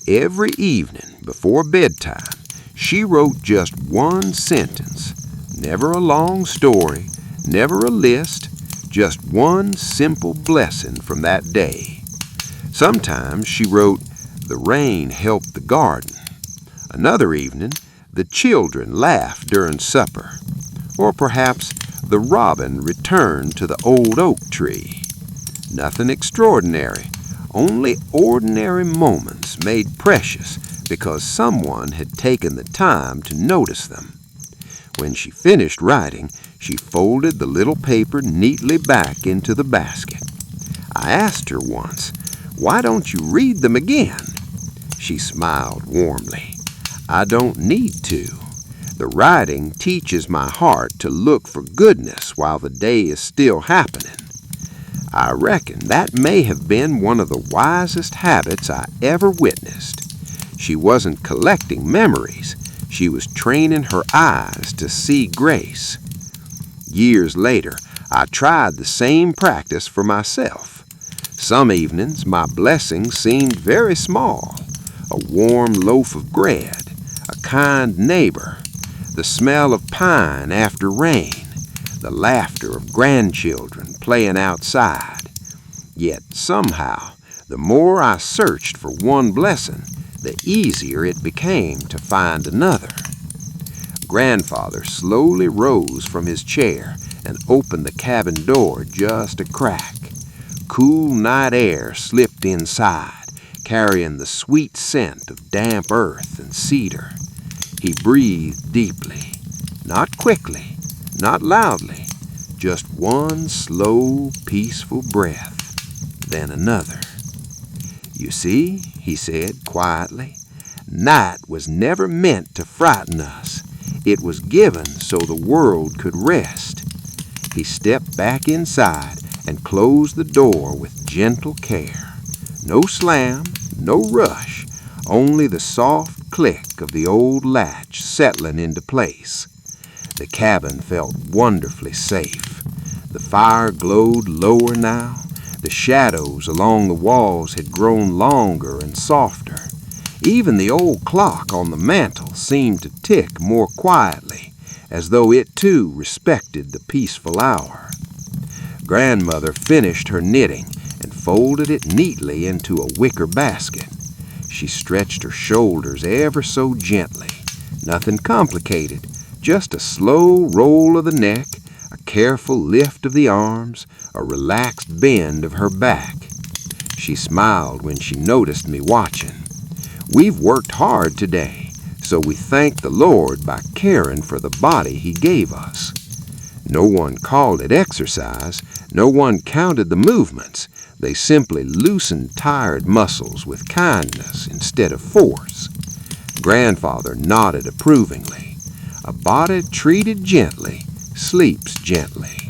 Speaker 2: Every evening before bedtime, she wrote just one sentence. Never a long story, never a list, just one simple blessing from that day. Sometimes she wrote, "The rain helped the garden." Another evening, "The children laughed during supper." Or perhaps, "The robin returned to the old oak tree." Nothing extraordinary, only ordinary moments made precious because someone had taken the time to notice them. When she finished writing, she folded the little paper neatly back into the basket. I asked her once, "Why don't you read them again?" She smiled warmly. "I don't need to. The writing teaches my heart to look for goodness while the day is still happening." I reckon that may have been one of the wisest habits I ever witnessed. She wasn't collecting memories. She was training her eyes to see grace. Years later, I tried the same practice for myself. Some evenings, my blessings seemed very small. A warm loaf of bread, a kind neighbor, the smell of pine after rain, the laughter of grandchildren playing outside. Yet somehow, the more I searched for one blessing, the easier it became to find another. Grandfather slowly rose from his chair and opened the cabin door just a crack. Cool night air slipped inside, carrying the sweet scent of damp earth and cedar. He breathed deeply, not quickly, not loudly, just one slow, peaceful breath, then another. "You see," he said quietly, "night was never meant to frighten us. It was given so the world could rest." He stepped back inside and closed the door with gentle care. No slam, no rush, only the soft click of the old latch settling into place. The cabin felt wonderfully safe. The fire glowed lower now. The shadows along the walls had grown longer and softer. Even the old clock on the mantel seemed to tick more quietly, as though it too respected the peaceful hour. Grandmother finished her knitting and folded it neatly into a wicker basket. She stretched her shoulders ever so gently. Nothing complicated, just a slow roll of the neck, a careful lift of the arms, a relaxed bend of her back. She smiled when she noticed me watching. "We've worked hard today, so we thank the Lord by caring for the body He gave us." No one called it exercise. No one counted the movements. They simply loosened tired muscles with kindness instead of force. Grandfather nodded approvingly. A body treated gently sleeps gently.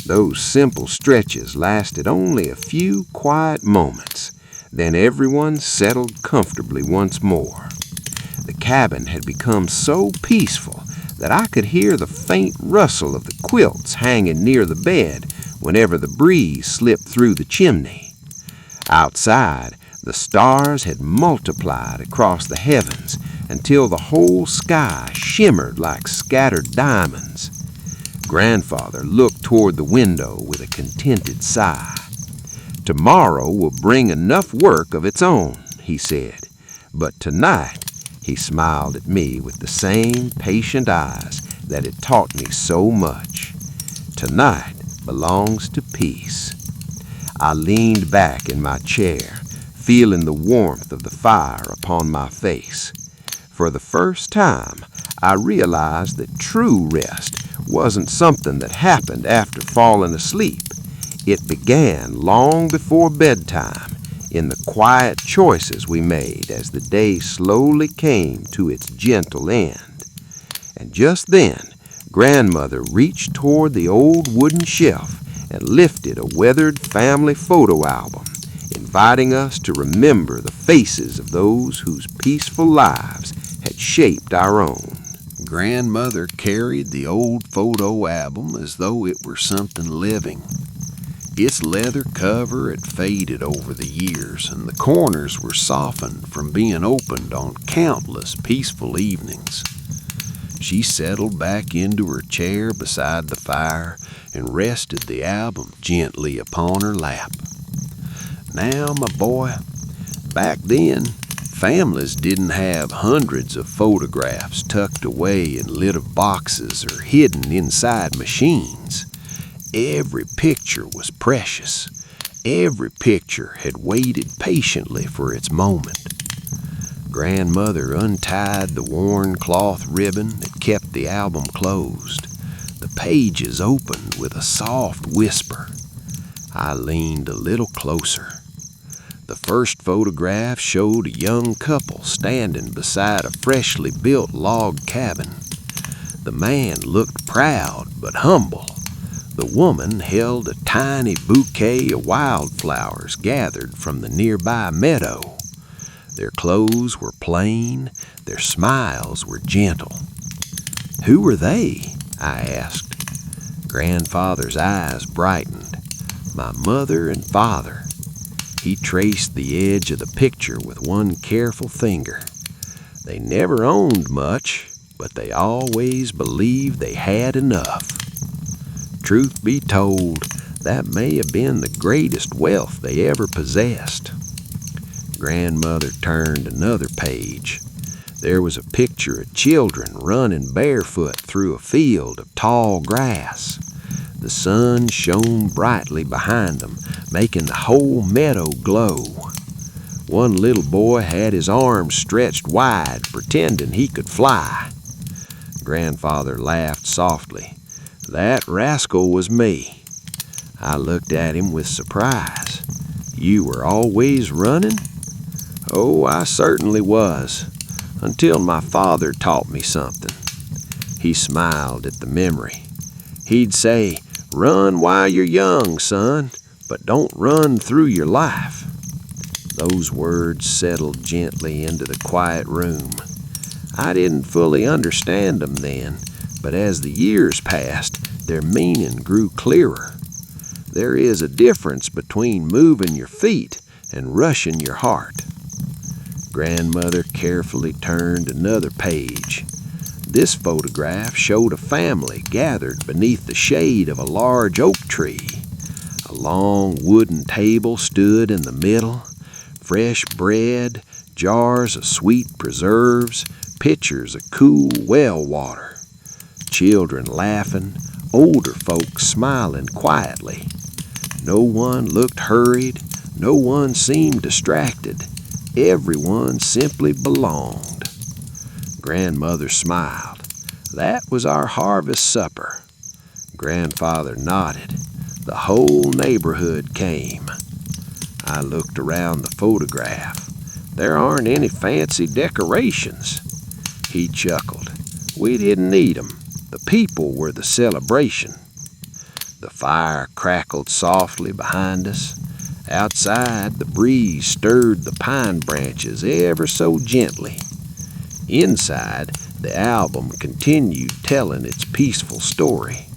Speaker 2: Those simple stretches lasted only a few quiet moments. Then everyone settled comfortably once more. The cabin had become so peaceful that I could hear the faint rustle of the quilts hanging near the bed whenever the breeze slipped through the chimney. Outside, the stars had multiplied across the heavens until the whole sky shimmered like scattered diamonds. Grandfather looked toward the window with a contented sigh. "Tomorrow will bring enough work of its own," he said. "But tonight," he smiled at me with the same patient eyes that had taught me so much, "tonight belongs to peace." I leaned back in my chair, feeling the warmth of the fire upon my face. For the first time, I realized that true rest wasn't something that happened after falling asleep. It began long before bedtime, in the quiet choices we made as the day slowly came to its gentle end. And just then, Grandmother reached toward the old wooden shelf and lifted a weathered family photo album, inviting us to remember the faces of those whose peaceful lives had shaped our own.
Speaker 1: Grandmother carried the old photo album as though it were something living. Its leather cover had faded over the years, and the corners were softened from being opened on countless peaceful evenings. She settled back into her chair beside the fire and rested the album gently upon her lap. "Now, my boy, back then, families didn't have hundreds of photographs tucked away in little boxes or hidden inside machines. Every picture was precious. Every picture had waited patiently for its moment." Grandmother untied the worn cloth ribbon that kept the album closed. The pages opened with a soft whisper. I leaned a little closer. The first photograph showed a young couple standing beside a freshly built log cabin. The man looked proud but humble. The woman held a tiny bouquet of wildflowers gathered from the nearby meadow. Their clothes were plain, their smiles were gentle. "Who were they?" I asked. Grandfather's eyes brightened. "My mother and father." He traced the edge of the picture with one careful finger. "They never owned much, but they always believed they had enough." Truth be told, that may have been the greatest wealth they ever possessed. Grandmother turned another page. There was a picture of children running barefoot through a field of tall grass. The sun shone brightly behind them, making the whole meadow glow. One little boy had his arms stretched wide, pretending he could fly. Grandfather laughed softly. "That rascal was me." I looked at him with surprise. "You were always running?" "Oh, I certainly was, until my father taught me something." He smiled at the memory. He'd say, "Run while you're young, son, but don't run through your life." Those words settled gently into the quiet room. I didn't fully understand them then, but as the years passed, their meaning grew clearer. There is a difference between moving your feet and rushing your heart. Grandmother carefully turned another page. This photograph showed a family gathered beneath the shade of a large oak tree. A long wooden table stood in the middle. Fresh bread, jars of sweet preserves, pitchers of cool well water. Children laughing, older folks smiling quietly. No one looked hurried, no one seemed distracted. Everyone simply belonged. Grandmother smiled. "That was our harvest supper." Grandfather nodded. "The whole neighborhood came." I looked around the photograph. "There aren't any fancy decorations." He chuckled. "We didn't need 'em. The people were the celebration." The fire crackled softly behind us. Outside, the breeze stirred the pine branches ever so gently. Inside, the album continued telling its peaceful story.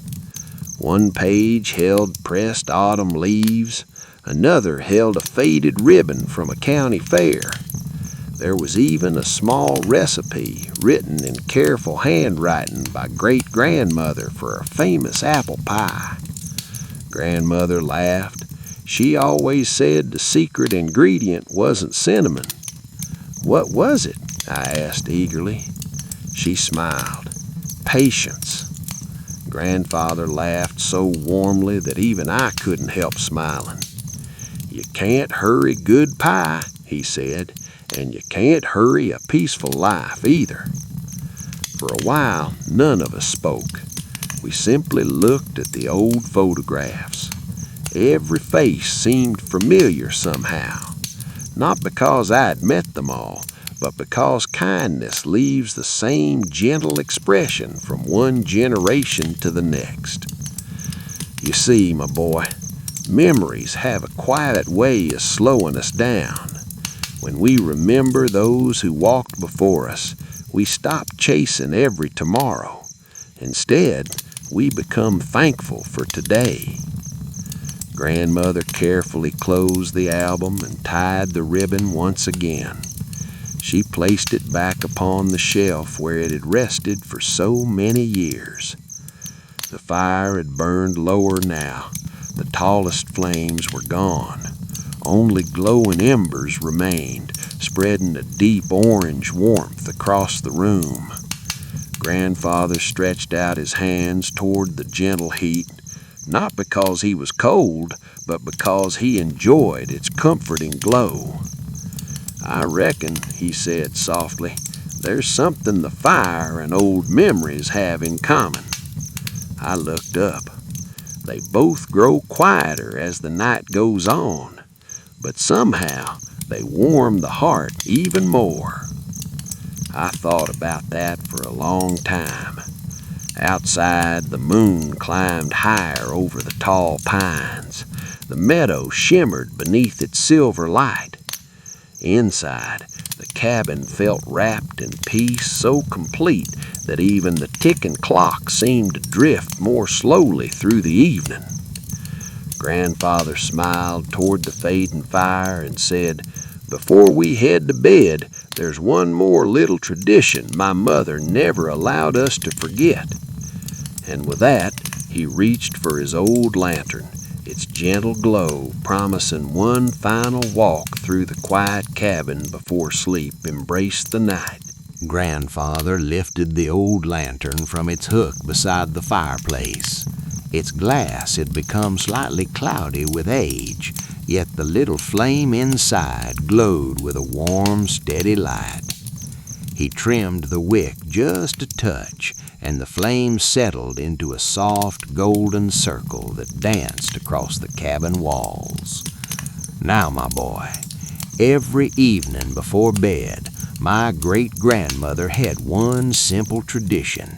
Speaker 1: One page held pressed autumn leaves. Another held a faded ribbon from a county fair. There was even a small recipe written in careful handwriting by great-grandmother for a famous apple pie. Grandmother laughed. She always said the secret ingredient wasn't cinnamon. "What was it?" I asked eagerly. She smiled. "Patience." Grandfather laughed so warmly that even I couldn't help smiling. "You can't hurry good pie," he said, "and you can't hurry a peaceful life either." For a while, none of us spoke. We simply looked at the old photographs. Every face seemed familiar somehow, not because I had met them all, but because kindness leaves the same gentle expression from one generation to the next. You see, my boy, memories have a quiet way of slowing us down. When we remember those who walked before us, we stop chasing every tomorrow. Instead, we become thankful for today. Grandmother carefully closed the album and tied the ribbon once again. She placed it back upon the shelf where it had rested for so many years. The fire had burned lower now. The tallest flames were gone. Only glowing embers remained, spreading a deep orange warmth across the room. Grandfather stretched out his hands toward the gentle heat, not because he was cold, but because he enjoyed its comforting glow. "I reckon," he said softly, "there's something the fire and old memories have in common." I looked up. They both grow quieter as the night goes on, but somehow they warm the heart even more. I thought about that for a long time. Outside, the moon climbed higher over the tall pines. The meadow shimmered beneath its silver light. Inside, the cabin felt wrapped in peace so complete that even the ticking clock seemed to drift more slowly through the evening. Grandfather smiled toward the fading fire and said, "Before we head to bed, there's one more little tradition my mother never allowed us to forget." And with that, he reached for his old lantern, its gentle glow promising one final walk through the quiet cabin before sleep embraced the night. Grandfather lifted the old lantern from its hook beside the fireplace. Its glass had become slightly cloudy with age, yet the little flame inside glowed with a warm, steady light. He trimmed the wick just a touch, and the flame settled into a soft golden circle that danced across the cabin walls. Now, my boy, every evening before bed, my great-grandmother had one simple tradition.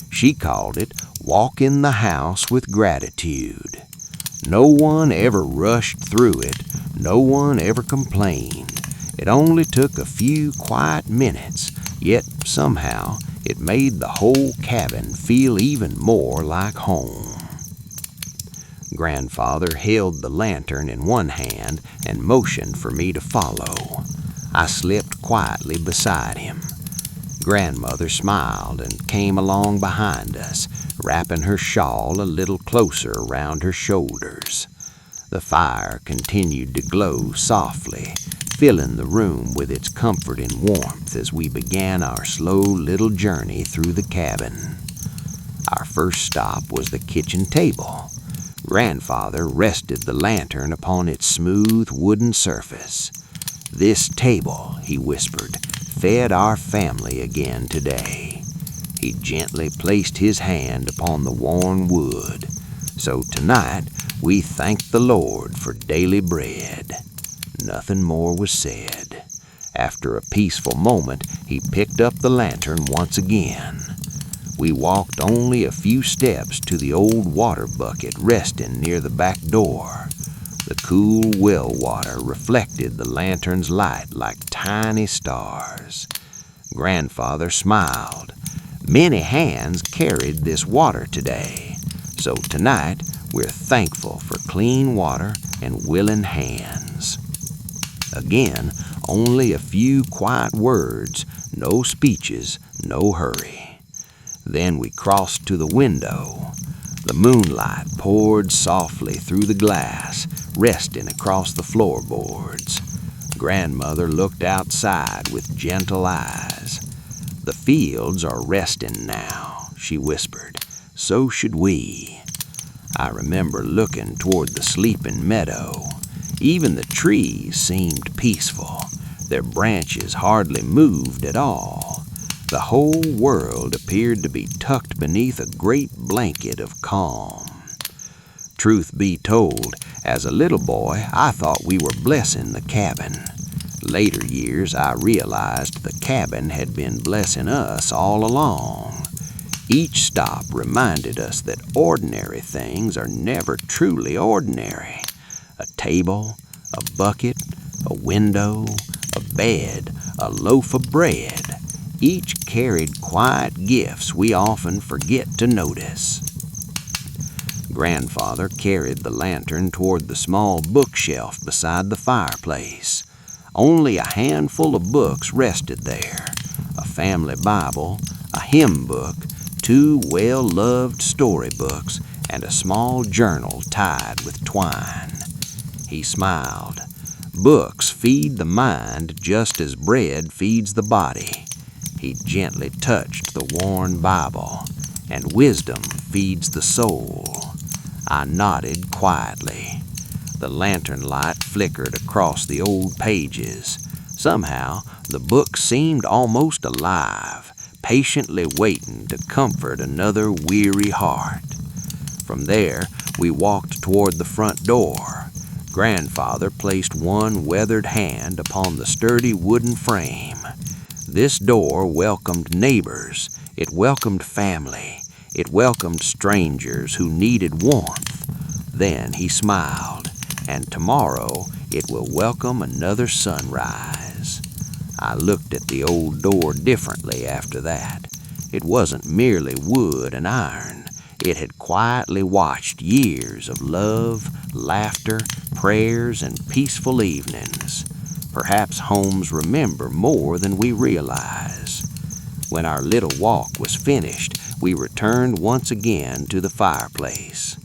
Speaker 1: She called it "Walk in the House with Gratitude." No one ever rushed through it. No one ever complained. It only took a few quiet minutes, yet somehow it made the whole cabin feel even more like home. Grandfather held the lantern in one hand and motioned for me to follow. I slipped quietly beside him. Grandmother smiled and came along behind us, wrapping her shawl a little closer around her shoulders. The fire continued to glow softly, filling the room with its comforting warmth as we began our slow little journey through the cabin. Our first stop was the kitchen table. Grandfather rested the lantern upon its smooth wooden surface. "This table," he whispered, "fed our family again today." He gently placed his hand upon the worn wood. So tonight we thanked the Lord for daily bread. Nothing more was said. After a peaceful moment, he picked up the lantern once again. We walked only a few steps to the old water bucket resting near the back door. The cool well water reflected the lantern's light like tiny stars. Grandfather smiled. Many hands carried this water today, so tonight we're thankful for clean water and willing hands.
Speaker 2: Again, only a few quiet words, no speeches, no hurry. Then we crossed to the window. The moonlight poured softly through the glass, resting across the floorboards. Grandmother looked outside with gentle eyes. "The fields are resting now," she whispered. "So should we." I remember looking toward the sleeping meadow. Even the trees seemed peaceful. Their branches hardly moved at all. The whole world appeared to be tucked beneath a great blanket of calm. Truth be told, as a little boy, I thought we were blessing the cabin. Later years, I realized the cabin had been blessing us all along. Each stop reminded us that ordinary things are never truly ordinary. A table, a bucket, a window, a bed, a loaf of bread. Each carried quiet gifts we often forget to notice. Grandfather carried the lantern toward the small bookshelf beside the fireplace. Only a handful of books rested there. A family Bible, a hymn book, 2 well-loved storybooks, and a small journal tied with twine. He smiled. Books feed the mind just as bread feeds the body. He gently touched the worn Bible, and wisdom feeds the soul. I nodded quietly. The lantern light flickered across the old pages. Somehow, the book seemed almost alive, patiently waiting to comfort another weary heart. From there, we walked toward the front door. Grandfather placed one weathered hand upon the sturdy wooden frame. This door welcomed neighbors. It welcomed family. It welcomed strangers who needed warmth. Then he smiled, and tomorrow it will welcome another sunrise. I looked at the old door differently after that. It wasn't merely wood and iron. It had quietly watched years of love, laughter, prayers, and peaceful evenings. Perhaps homes remember more than we realize. When our little walk was finished, we returned once again to the fireplace.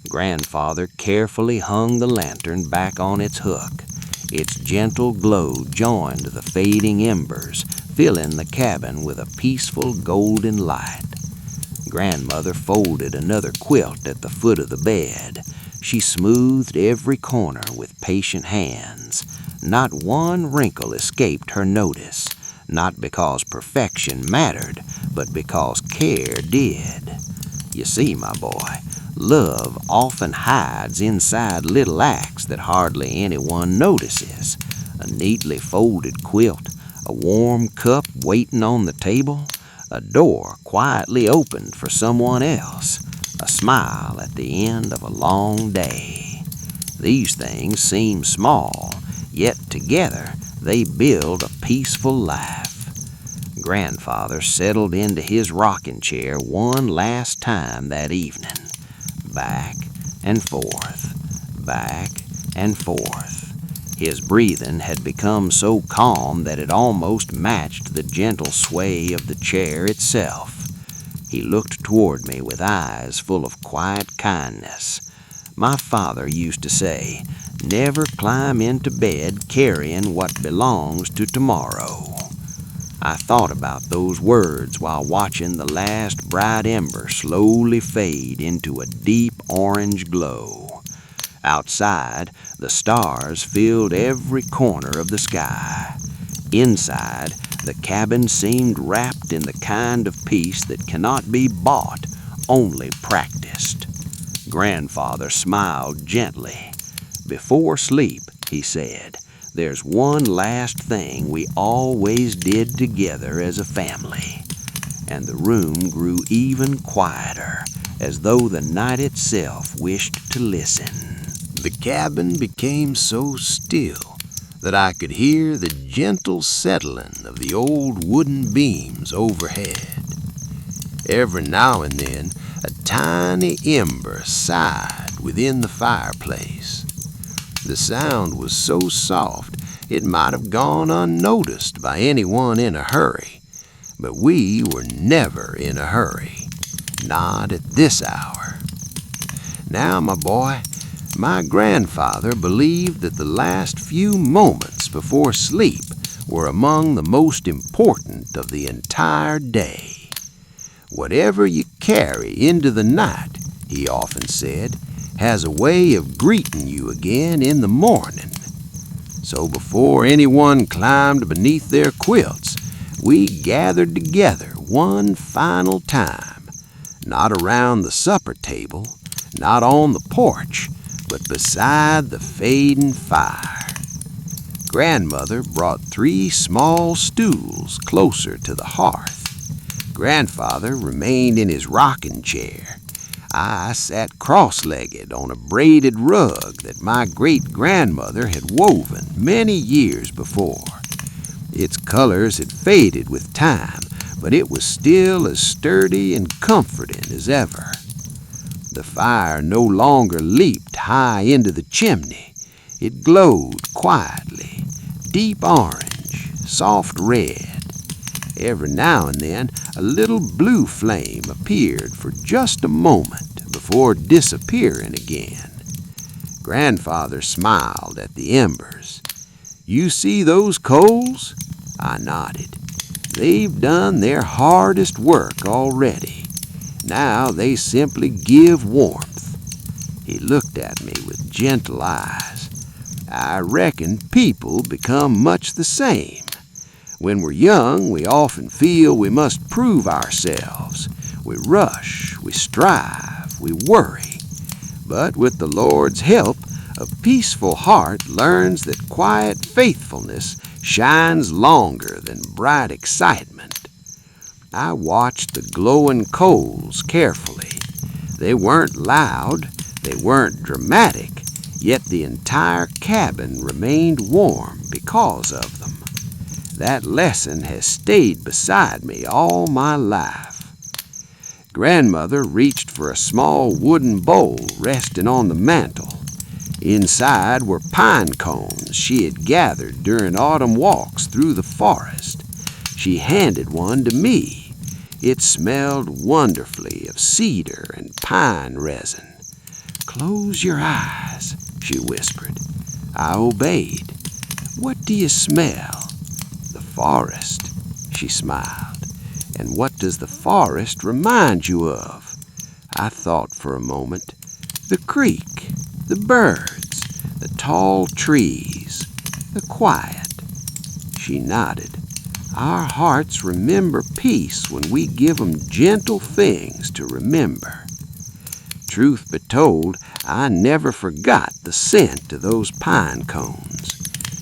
Speaker 2: Grandfather carefully hung the lantern back on its hook. Its gentle glow joined the fading embers, filling the cabin with a peaceful golden light. Grandmother folded another quilt at the foot of the bed. She smoothed every corner with patient hands. Not one wrinkle escaped her notice, not because perfection mattered, but because care did. You see, my boy, love often hides inside little acts that hardly anyone notices. A neatly folded quilt, a warm cup waiting on the table, a door quietly opened for someone else, a smile at the end of a long day. These things seem small, yet together they build a peaceful life. Grandfather settled into his rocking chair one last time that evening. Back and forth, back and forth. His breathing had become so calm that it almost matched the gentle sway of the chair itself. He looked toward me with eyes full of quiet kindness. My father used to say, "Never climb into bed carrying what belongs to tomorrow." I thought about those words while watching the last bright ember slowly fade into a deep orange glow. Outside, the stars filled every corner of the sky. Inside, the cabin seemed wrapped in the kind of peace that cannot be bought, only practiced. Grandfather smiled gently. "Before sleep," he said, "there's one last thing we always did together as a family." And the room grew even quieter, as though the night itself wished to listen. The cabin became so still that I could hear the gentle settling of the old wooden beams overhead. Every now and then, a tiny ember sighed within the fireplace. The sound was so soft
Speaker 1: It might have gone unnoticed by anyone in a hurry, but we were never in a hurry, not at this hour. Now, my boy, my grandfather believed that the last few moments before sleep were among the most important of the entire day. Whatever you carry into the night, he often said, has a way of greeting you again in the morning. So before anyone climbed beneath their quilts, we gathered together one final time, not around the supper table, not on the porch, but beside the fading fire. Grandmother brought 3 small stools closer to the hearth. Grandfather remained in his rocking chair. I sat cross-legged on a braided rug that my great-grandmother had woven many years before. Its colors had faded with time, but it was still as sturdy and comforting as ever. The fire no longer leaped high into the chimney. It glowed quietly, deep orange, soft red. Every now and then, a little blue flame appeared for just a moment before disappearing again. Grandfather smiled at the embers. "You see those coals?" I nodded. "They've done their hardest work already. Now they simply give warmth." He looked at me with gentle eyes. "I reckon people become much the same. When we're young, we often feel we must prove ourselves. We rush, we strive, we worry. But with the Lord's help, a peaceful heart learns that quiet faithfulness shines longer than bright excitement." I watched the glowing coals carefully. They weren't loud, they weren't dramatic, yet the entire cabin remained warm because of them. That lesson has stayed beside me all my life. Grandmother reached for a small wooden bowl resting on the mantel. Inside were pine cones she had gathered during autumn walks through the forest. She handed one to me. It smelled wonderfully of cedar and pine resin. "Close your eyes," she whispered. I obeyed. "What do you smell?" "The forest," she smiled. "And what does the forest remind you of?" I thought for a moment. "The creek, the birds, the tall trees, the quiet." She nodded. "Our hearts remember peace when we give 'em gentle things to remember." Truth be told, I never forgot the scent of those pine cones.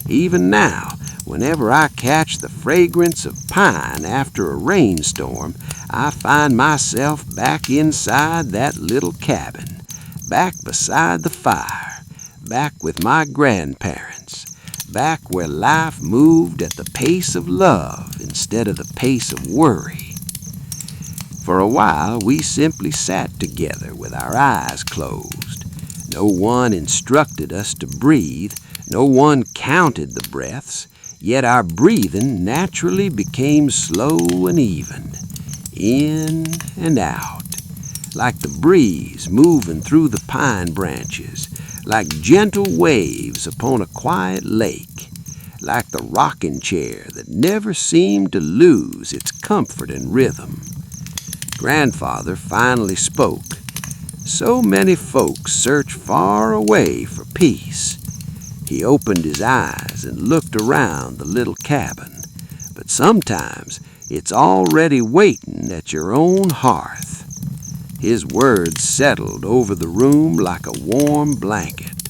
Speaker 1: Even now, whenever I catch the fragrance of pine after a rainstorm, I find myself back inside that little cabin, back beside the fire, back with my grandparents, back where life moved at the pace of love instead of the pace of worry. For a while, we simply sat together with our eyes closed. No one instructed us to breathe, no one counted the breaths, yet our breathing naturally became slow and even, in and out, like the breeze moving through the pine branches, like gentle waves upon a quiet lake, like the rocking chair that never seemed to lose its comfort and rhythm. Grandfather finally spoke. So many folks search far away for peace. He opened his eyes and looked around the little cabin, but sometimes it's already waiting at your own hearth. His words settled over the room like a warm blanket.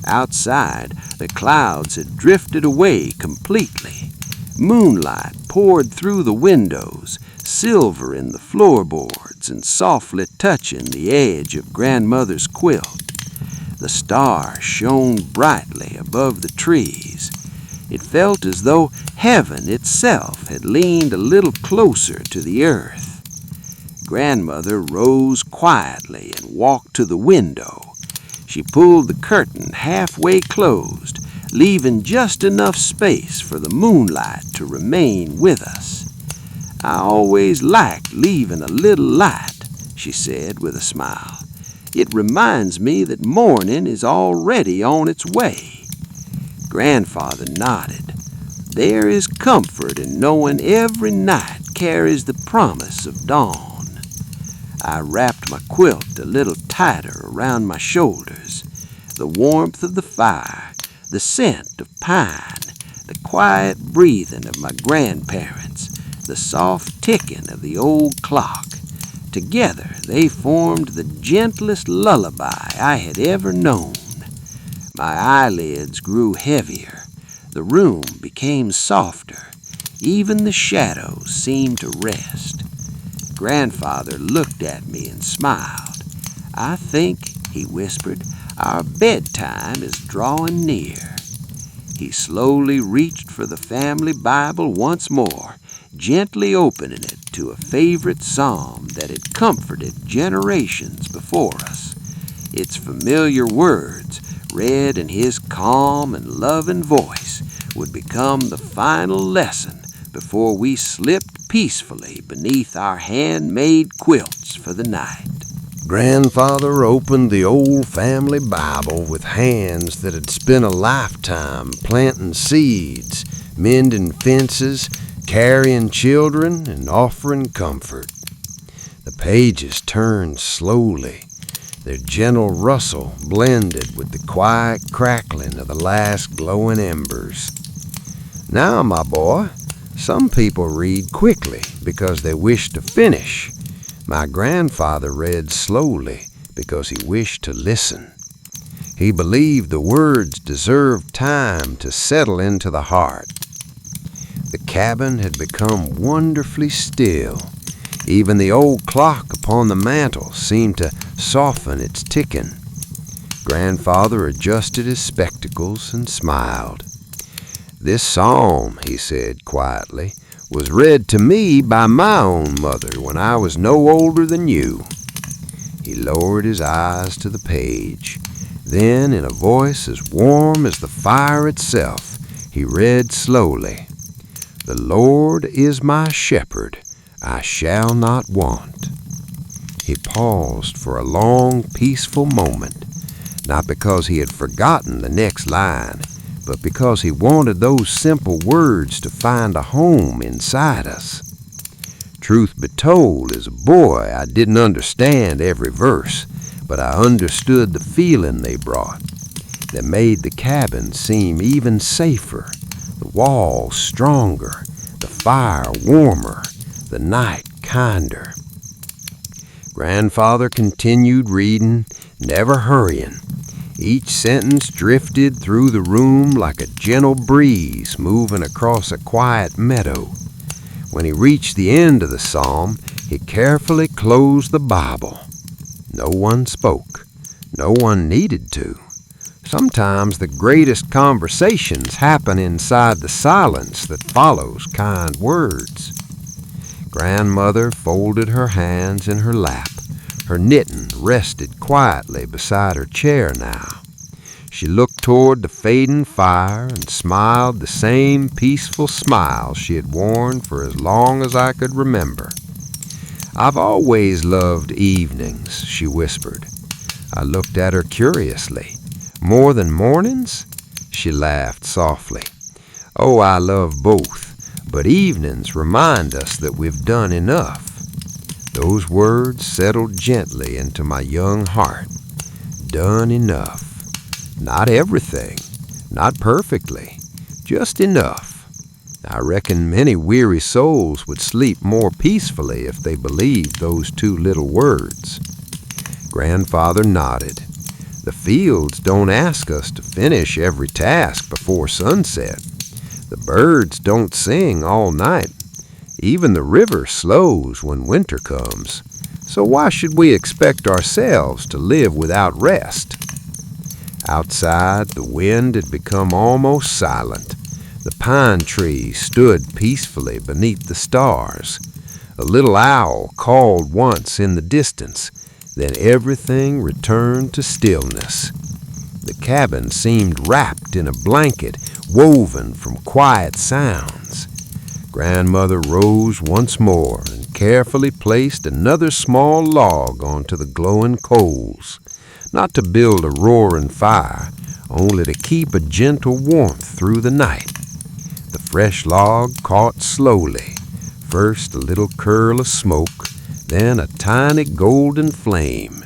Speaker 1: Outside, the clouds had drifted away completely. Moonlight poured through the windows, silvering the floorboards and softly touching the edge of Grandmother's quilt. The stars shone brightly above the trees. It felt as though heaven itself had leaned a little closer to the earth. Grandmother rose quietly and walked to the window. She pulled the curtain halfway closed,
Speaker 2: leaving just enough space for the moonlight to remain with us. I always liked leaving a little light, she said with a smile. It reminds me that morning is already on its way. Grandfather nodded. There is comfort in knowing every night carries the promise of dawn. I wrapped my quilt a little tighter around my shoulders. The warmth of the fire, the scent of pine, the quiet breathing of my grandparents, the soft ticking of the old clock. Together they formed the gentlest lullaby I had ever known. My eyelids grew heavier. The room became softer. Even the shadows seemed to rest. Grandfather looked at me and smiled. I think, he whispered, our bedtime is drawing near. He slowly reached for the family Bible once more, gently opening it to a favorite psalm that had comforted generations before us. Its familiar words, read in his calm and loving voice, would become the final lesson before we slipped peacefully beneath our handmade quilts for the night.
Speaker 1: Grandfather opened the old family Bible with hands that had spent a lifetime planting seeds, mending fences, carrying children, and offering comfort. The pages turned slowly. Their gentle rustle blended with the quiet crackling of the last glowing embers. Now, my boy, some people read quickly because they wish to finish. My grandfather read slowly because he wished to listen. He believed the words deserved time to settle into the heart. The cabin had become wonderfully still. Even the old clock upon the mantel seemed to soften its ticking. Grandfather adjusted his spectacles and smiled. This psalm, he said quietly, was read to me by my own mother when I was no older than you. He lowered his eyes to the page. Then, in a voice as warm as the fire itself, he read slowly, "The Lord is my shepherd, I shall not want." He paused for a long, peaceful moment, not because he had forgotten the next line, but because he wanted those simple words to find a home inside us. Truth be told, as a boy, I didn't understand every verse, but I understood the feeling they brought. They made the cabin seem even safer, the walls stronger, the fire warmer, the night kinder. Grandfather continued reading, never hurrying. Each sentence drifted through the room like a gentle breeze moving across a quiet meadow. When he reached the end of the psalm, he carefully closed the Bible. No one spoke. No one needed to. Sometimes the greatest conversations happen inside the silence that follows kind words. Grandmother folded her hands in her lap. Her knitting rested quietly beside her chair now. She looked toward the fading fire and smiled the same peaceful smile she had worn for as long as I could remember. "I've always loved evenings," she whispered. I looked at her curiously. "More than mornings?" She laughed softly. "Oh, I love both, but evenings remind us that we've done enough." Those words settled gently into my young heart. Done enough. Not everything, not perfectly, just enough. I reckon many weary souls would sleep more peacefully if they believed those two little words. Grandfather nodded. The fields don't ask us to finish every task before sunset. The birds don't sing all night. Even the river slows when winter comes. So why should we expect ourselves to live without rest? Outside, the wind had become almost silent. The pine trees stood peacefully beneath the stars. A little owl called once in the distance. Then everything returned to stillness.
Speaker 2: The cabin seemed wrapped in a blanket woven from quiet sounds. Grandmother rose once more and carefully placed another small log onto the glowing coals, not to build a roaring fire, only to keep a gentle warmth through the night. The fresh log caught slowly, first a little curl of smoke, then a tiny golden flame.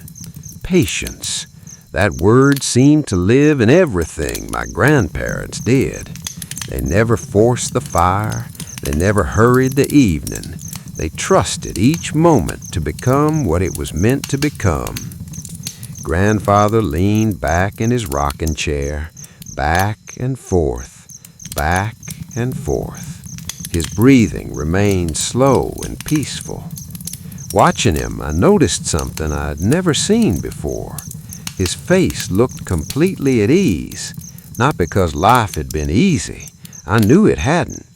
Speaker 2: Patience. That word seemed to live in everything my grandparents did. They never forced the fire. They never hurried the evening. They trusted each moment to become what it was meant to become. Grandfather leaned back in his rocking chair, back and forth, back and forth. His breathing remained slow and peaceful. Watching him, I noticed something I'd never seen before. His face looked completely at ease, not because life had been easy. I knew it hadn't.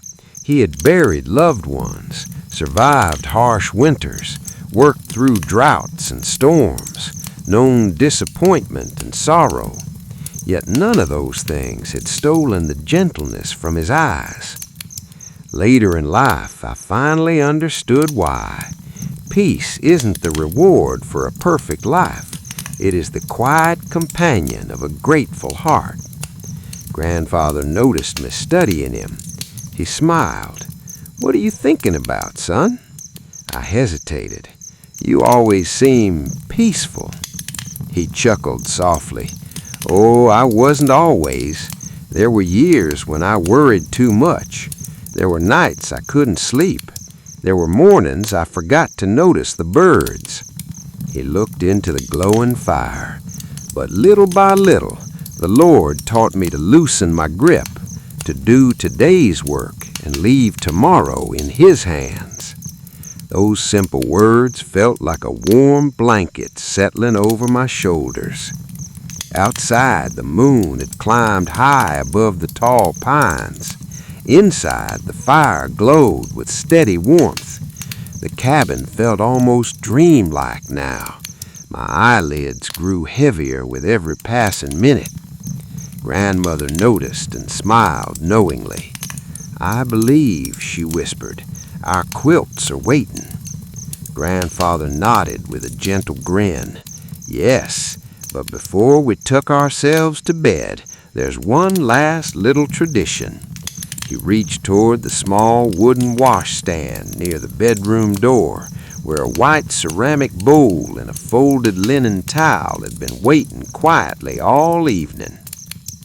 Speaker 2: He had buried loved ones, survived harsh winters, worked through droughts and storms, known disappointment and sorrow. Yet none of those things had stolen the gentleness from his eyes. Later in life, I finally understood why. Peace isn't the reward for a perfect life. It is the quiet companion of a grateful heart. Grandfather noticed me studying him. He smiled. "What are you thinking about, son?" I hesitated. "You always seem peaceful." He chuckled softly. "Oh, I wasn't always. There were years when I worried too much. There were nights I couldn't sleep. There were mornings I forgot to notice the birds." He looked into the glowing fire. "But little by little, the Lord taught me to loosen my grip, to do today's work and leave tomorrow in His hands." Those simple words felt like a warm blanket settling over my shoulders. Outside, the moon had climbed high above the tall pines. Inside, the fire glowed with steady warmth. The cabin felt almost dreamlike now. My eyelids grew heavier with every passing minute. Grandmother noticed and smiled knowingly. "I believe," she whispered, "our quilts are waiting." Grandfather nodded with a gentle grin. "Yes, but before we tuck ourselves to bed, there's one last little tradition." He reached toward the small wooden washstand near the bedroom door, where a white ceramic bowl and a folded linen towel had been waiting quietly all evening.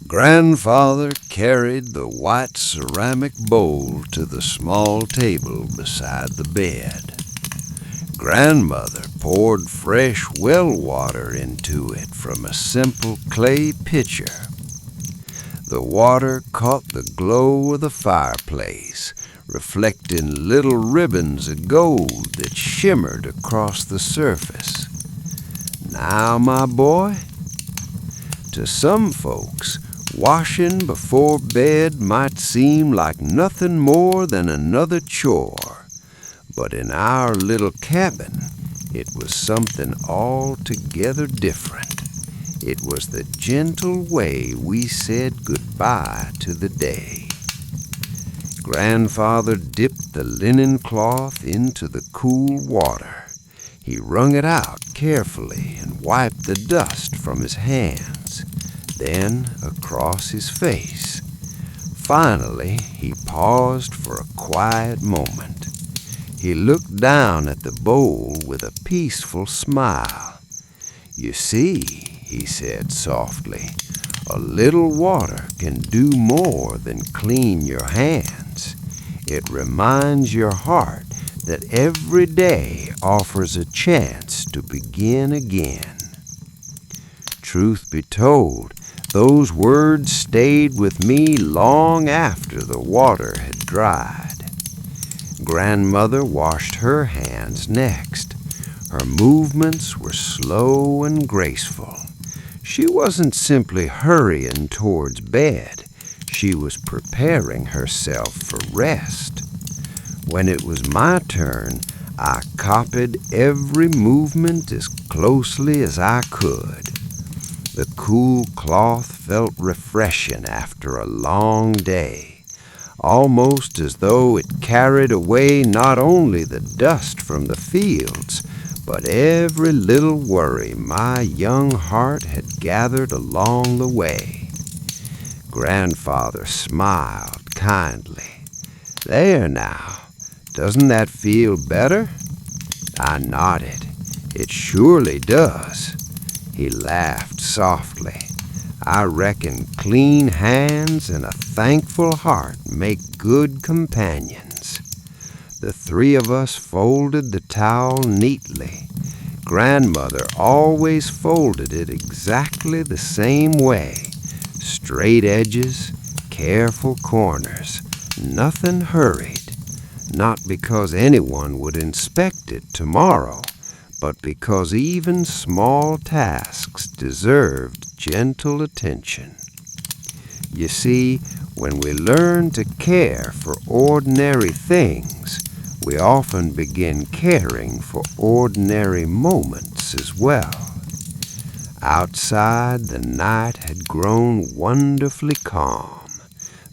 Speaker 1: Grandfather carried the white ceramic bowl to the small table beside the bed. Grandmother poured fresh well water into it from a simple clay pitcher. The water caught the glow of the fireplace, reflecting little ribbons of gold that shimmered across the surface. "Now, my boy," to some folks, washing before bed might seem like nothing more than another chore, but in our little cabin, it was something altogether different. It was the gentle way we said goodbye to the day. Grandfather dipped the linen cloth into the cool water. He wrung it out carefully and wiped the dust from his hands, then across his face. Finally, he paused for a quiet moment. He looked down at the bowl with a peaceful smile. "You see," he said softly, "a little water can do more than clean your hands. It reminds your heart that every day offers a chance to begin again." Truth be told, those words stayed with me long after the water had dried. Grandmother washed her hands next. Her movements were slow and graceful. She wasn't simply hurrying towards bed. She was preparing herself for rest. When it was my turn, I copied every movement as closely as I could.
Speaker 2: The cool cloth felt refreshing after a long day, almost as though it carried away not only the dust from the fields, but every little worry my young heart had gathered along the way. Grandfather smiled kindly. "There now, doesn't that feel better?" I nodded. "It surely does." He laughed softly. "I reckon clean hands and a thankful heart make good companions." The three of us folded the towel neatly. Grandmother always folded it exactly the same way. Straight edges, careful corners, nothing hurried. Not because anyone would inspect it tomorrow, but because even small tasks deserved gentle attention. You see, when we learn to care for ordinary things, we often begin caring for ordinary moments as well. Outside, the night had grown wonderfully calm.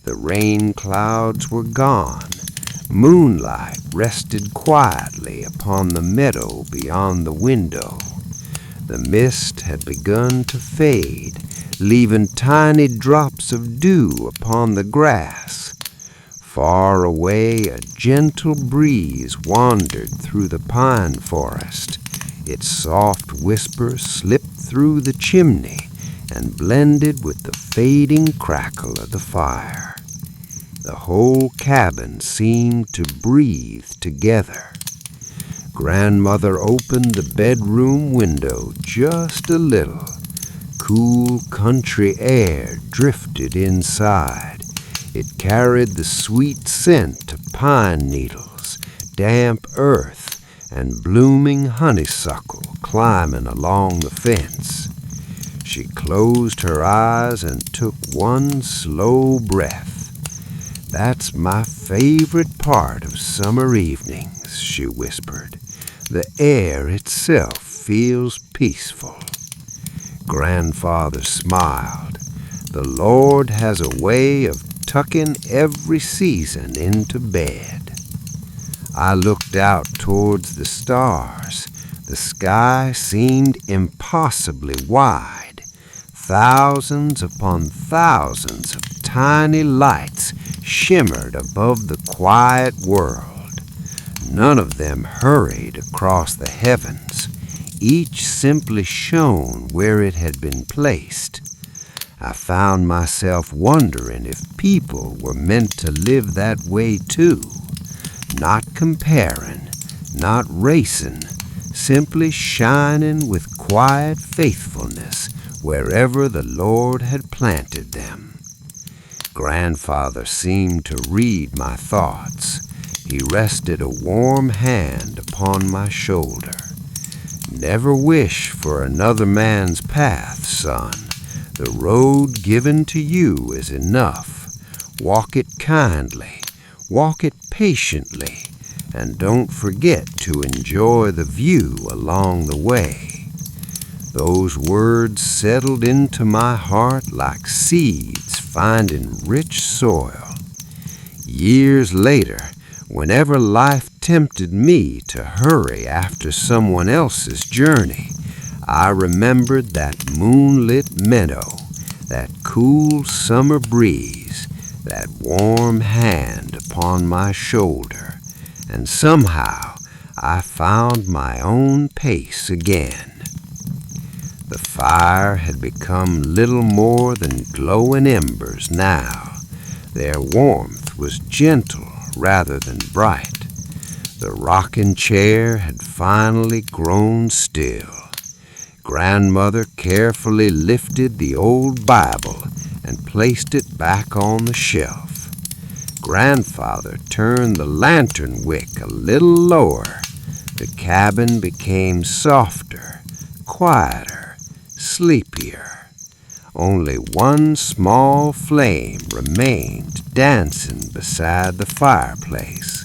Speaker 2: The rain clouds were gone. Moonlight rested quietly upon the meadow beyond the window. The mist had begun to fade, leaving tiny drops of dew upon the grass. Far away, a gentle breeze wandered through the pine forest. Its soft whisper slipped through the chimney and blended with the fading crackle of the fire. The whole cabin seemed to breathe together. Grandmother opened the bedroom window just a little. Cool country air drifted inside. It carried the sweet scent of pine needles, damp earth, and blooming honeysuckle climbing along the fence. She closed her eyes and took one slow breath. "That's my favorite part of summer evenings," she whispered. "The air itself feels peaceful." Grandfather smiled. "The Lord has a way of tucking every season into bed." I looked out towards the stars. The sky seemed impossibly wide. Thousands upon thousands of tiny lights shimmered above the quiet world. None of them hurried across the heavens. Each simply shone where it had been placed. I found myself wondering if people were meant to live that way too. Not comparing, not racing, simply shining with quiet faithfulness wherever the Lord had planted them. Grandfather seemed to read my thoughts. He rested a warm hand upon my shoulder. "Never wish for another man's path, son. The road given to you is enough. Walk it kindly, walk it patiently, and don't forget to enjoy the view along the way." Those words settled into my heart like seeds finding rich soil. Years later, whenever life tempted me to hurry after someone else's journey, I remembered that moonlit meadow, that cool summer breeze, that warm hand upon my shoulder, and somehow I found my own pace again. The fire had become little more than glowing embers now. Their warmth was gentle rather than bright. The rocking chair had finally grown still. Grandmother carefully lifted the old Bible and placed it back on the shelf. Grandfather turned the lantern wick a little lower. The cabin became softer, quieter, sleepier. Only one small flame remained dancing beside the fireplace.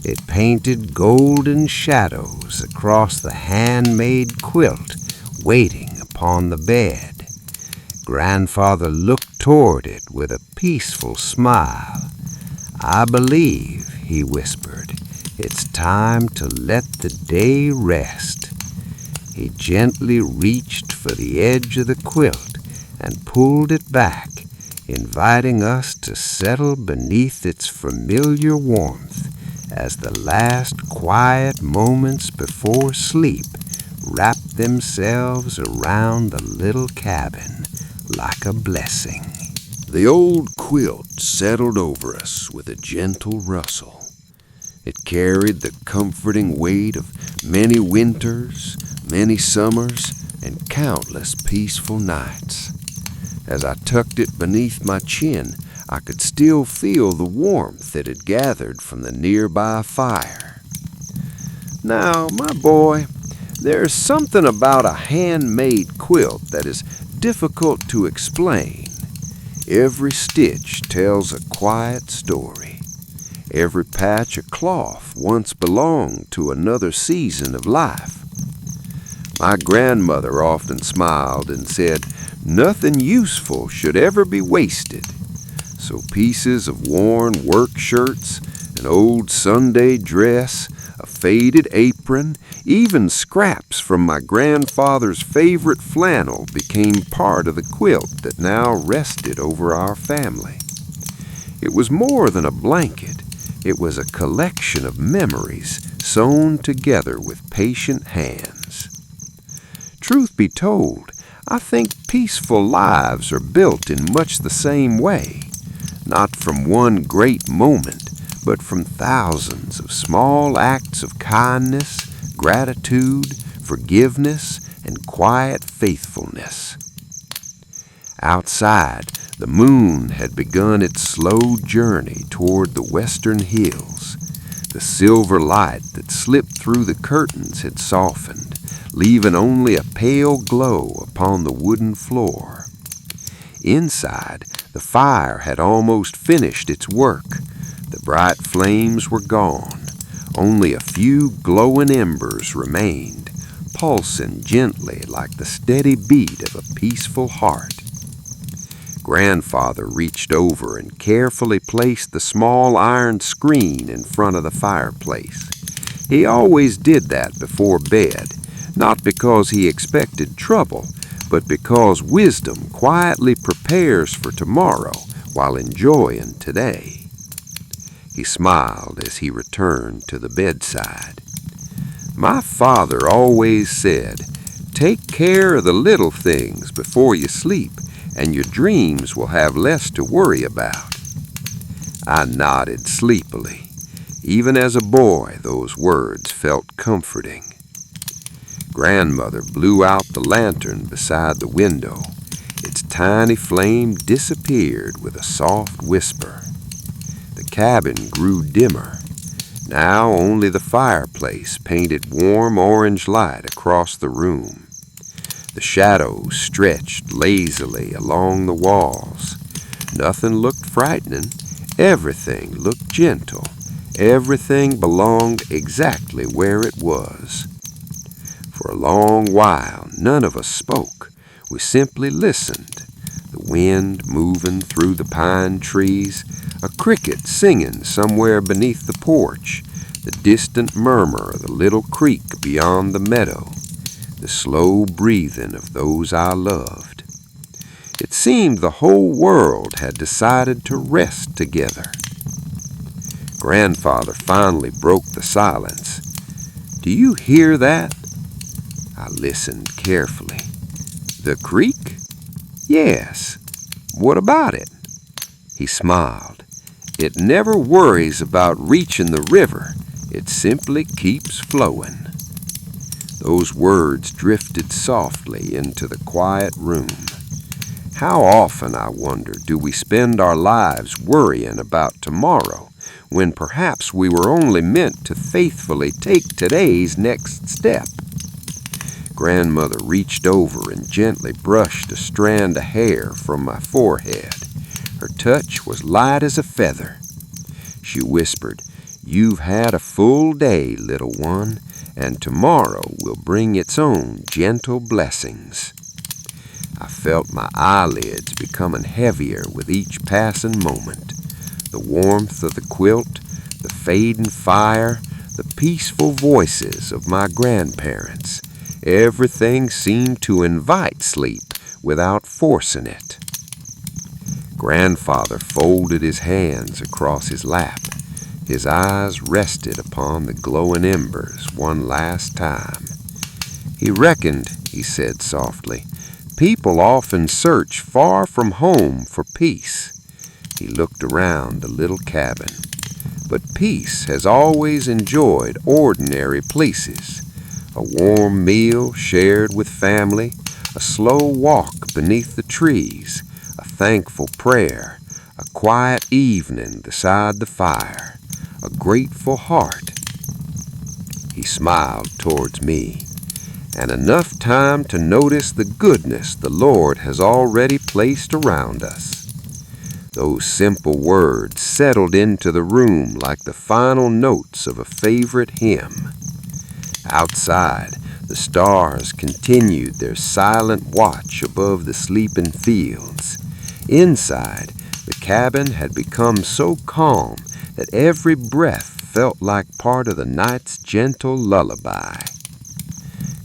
Speaker 2: It painted golden shadows across the handmade quilt waiting upon the bed. Grandfather looked toward it with a peaceful smile. "I believe," he whispered, "it's time to let the day rest." He gently reached for the edge of the quilt and pulled it back, inviting us to settle beneath its familiar warmth as the last quiet moments before sleep wrapped themselves around the little cabin like a blessing.
Speaker 1: The old quilt settled over us with a gentle rustle. It carried the comforting weight of many winters, many summers, and countless peaceful nights. As I tucked it beneath my chin, I could still feel the warmth that had gathered from the nearby fire. Now, my boy, there's something about a handmade quilt that is difficult to explain. Every stitch tells a quiet story. Every patch of cloth once belonged to another season of life. My grandmother often smiled and said nothing useful should ever be wasted. So pieces of worn work shirts, an old Sunday dress, a faded apron, even scraps from my grandfather's favorite flannel became part of the quilt that now rested over our family. It was more than a blanket. It was a collection of memories sewn together with patient hands. Truth be told, I think peaceful lives are built in much the same way, not from one great moment, but from thousands of small acts of kindness, gratitude, forgiveness, and quiet faithfulness. Outside, the moon had begun its slow journey toward the western hills. The silver light that slipped through the curtains had softened, leaving only a pale glow upon the wooden floor. Inside, the fire had almost finished its work. The bright flames were gone. Only a few glowing embers remained, pulsing gently like the steady beat of a peaceful heart. Grandfather reached over and carefully placed the small iron screen in front of the fireplace. He always did that before bed, not because he expected trouble, but because wisdom quietly prepares for tomorrow while enjoying today. He smiled as he returned to the bedside. My father always said, "Take care of the little things before you sleep, and your dreams will have less to worry about." I nodded sleepily. Even as a boy, those words felt comforting. Grandmother blew out the lantern beside the window. Its tiny flame disappeared with a soft whisper. The cabin grew dimmer. Now only the fireplace painted warm orange light across the room. The shadows stretched lazily along the walls. Nothing looked frightening. Everything looked gentle. Everything belonged exactly where it was. For a long while, none of us spoke. We simply listened. The wind moving through the pine trees, a cricket singing somewhere beneath the porch, the distant murmur of the little creek beyond the meadow, the slow breathing of those I loved. It seemed the whole world had decided to rest together. Grandfather finally broke the silence. "Do you hear that?" I listened carefully. "The creek?" "Yes. What about it?" He smiled. "It never worries about reaching the river. It simply keeps flowing." Those words drifted softly into the quiet room. How often, I wonder, do we spend our lives worrying about tomorrow when perhaps we were only meant to faithfully take today's next step? Grandmother reached over and gently brushed a strand of hair from my forehead. Her touch was light as a feather. She whispered, "You've had a full day, little one, and tomorrow will bring its own gentle blessings."
Speaker 2: I felt my eyelids becoming heavier with each passing moment. The warmth of the quilt, the fading fire, the peaceful voices of my grandparents, everything seemed to invite sleep without forcing it. Grandfather folded his hands across his lap. His eyes rested upon the glowing embers one last time. He reckoned, he said softly, people often search far from home for peace. He looked around the little cabin. But peace has always enjoyed ordinary places. A warm meal shared with family, a slow walk beneath the trees, a thankful prayer, a quiet evening beside the fire, a grateful heart. He smiled towards me, and enough time to notice the goodness the Lord has already placed around us. Those simple words settled into the room like the final notes of a favorite hymn. Outside, the stars continued their silent watch above the sleeping fields. Inside, the cabin had become so calm that every breath felt like part of the night's gentle lullaby.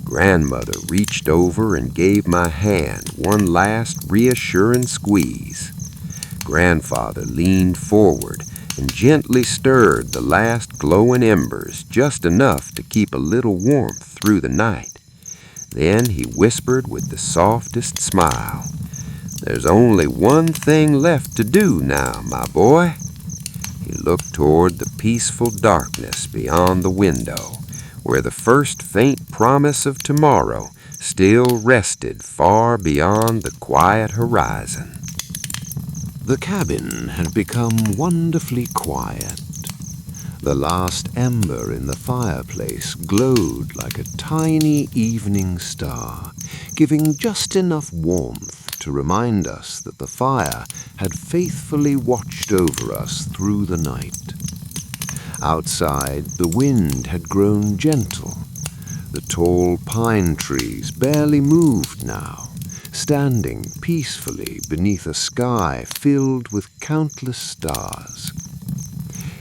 Speaker 2: Grandmother reached over and gave my hand one last reassuring squeeze. Grandfather leaned forward and gently stirred the last glowing embers just enough to keep a little warmth through the night. Then he whispered with the softest smile, "There's only one thing left to do now, my boy." He looked toward the peaceful darkness beyond the window, where the first faint promise of tomorrow still rested far beyond the quiet horizon.
Speaker 1: The cabin had become wonderfully quiet. The last ember in the fireplace glowed like a tiny evening star, giving just enough warmth to remind us that the fire had faithfully watched over us through the night. Outside, the wind had grown gentle. The tall pine trees barely moved now, standing peacefully beneath a sky filled with countless stars.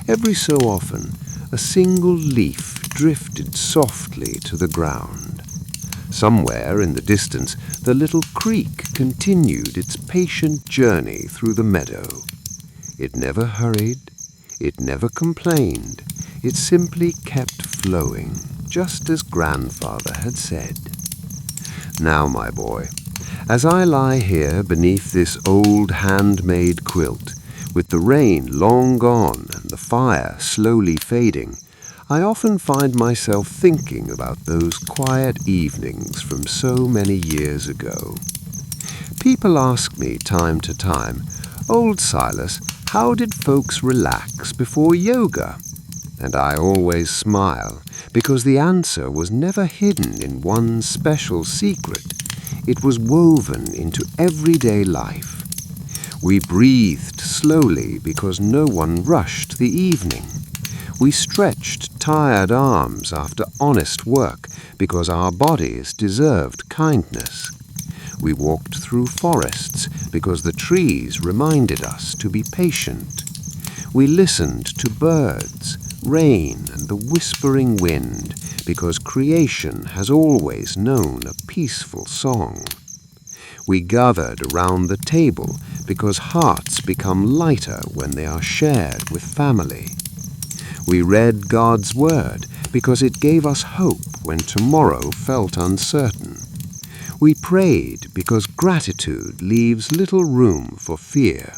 Speaker 1: Every so often, a single leaf drifted softly to the ground. Somewhere in the distance, the little creek continued its patient journey through the meadow. It never hurried, it never complained, it simply kept flowing, just as Grandfather had said. Now, my boy, as I lie here beneath this old handmade quilt, with the rain long gone and the fire slowly fading, I often find myself thinking about those quiet evenings from so many years ago. People ask me time to time, "Old Silas, how did folks relax before yoga?" And I always smile, because the answer was never hidden in one special secret. It was woven into everyday life. We breathed slowly because no one rushed the evening. We stretched tired arms after honest work because our bodies deserved kindness. We walked through forests because the trees reminded us to be patient. We listened to birds, rain, and the whispering wind because creation has always known a peaceful song. We gathered around the table because hearts become lighter when they are shared with family. We read God's Word because it gave us hope when tomorrow felt uncertain. We prayed because gratitude leaves little room for fear.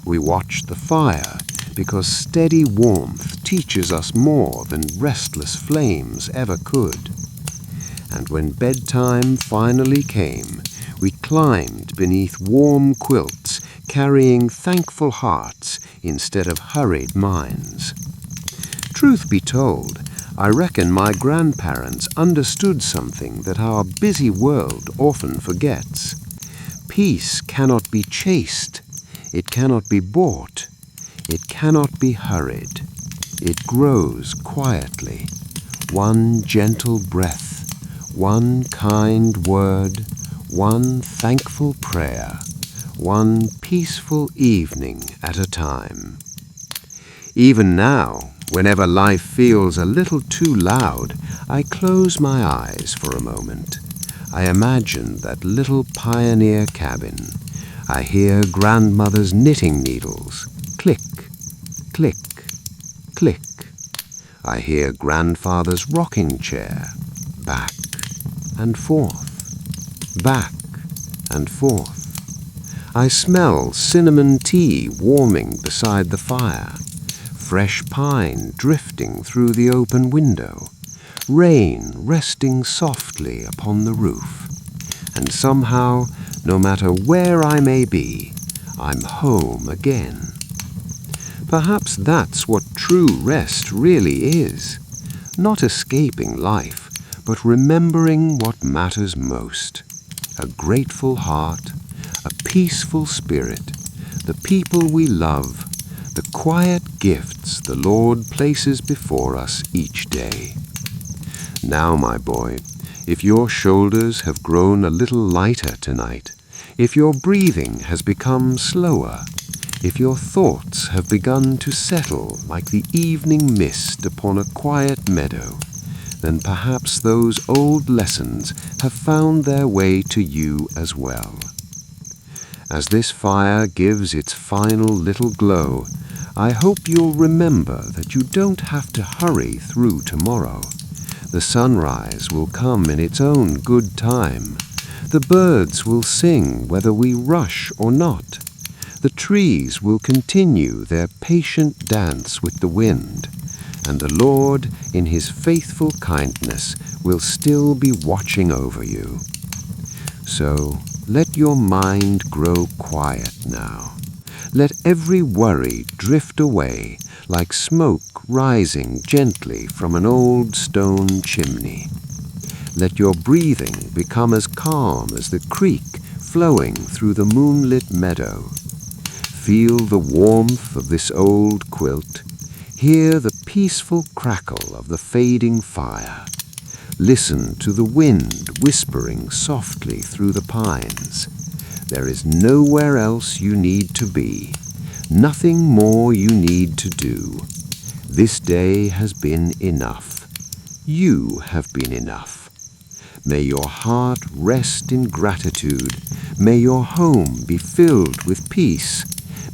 Speaker 1: We watched the fire because steady warmth teaches us more than restless flames ever could. And when bedtime finally came, we climbed beneath warm quilts, carrying thankful hearts instead of hurried minds. Truth be told, I reckon my grandparents understood something that our busy world often forgets. Peace cannot be chased. It cannot be bought. It cannot be hurried. It grows quietly. One gentle breath, one kind word,
Speaker 2: one thankful prayer, one peaceful evening at a time. Even now, whenever life feels a little too loud, I close my eyes for a moment. I imagine that little pioneer cabin. I hear grandmother's knitting needles click, click, click. I hear grandfather's rocking chair back and forth, back and forth. I smell cinnamon tea warming beside the fire, fresh pine drifting through the open window, rain resting softly upon the roof. And somehow, no matter where I may be, I'm home again. Perhaps that's what true rest really is. Not escaping life, but remembering what matters most. A grateful heart, a peaceful spirit, the people we love, the quiet gifts the Lord places before us each day. Now, my boy, if your shoulders have grown a little lighter tonight, if your breathing has become slower, if your thoughts have begun to settle like the evening mist upon a quiet meadow, then perhaps those old lessons have found their way to you as well. As this fire gives its final little glow, I hope you'll remember that you don't have to hurry through tomorrow. The sunrise will come in its own good time. The birds will sing whether we rush or not. The trees will continue their patient dance with the wind, and the Lord, in His faithful kindness, will still be watching over you. So let your mind grow quiet now. Let every worry drift away like smoke rising gently from an old stone chimney. Let your breathing become as calm as the creek flowing through the moonlit meadow. Feel the warmth of this old quilt. Hear the peaceful crackle of the fading fire. Listen to the wind whispering softly through the pines. There is nowhere else you need to be, nothing more you need to do. This day has been enough. You have been enough. May your heart rest in gratitude. May your home be filled with peace.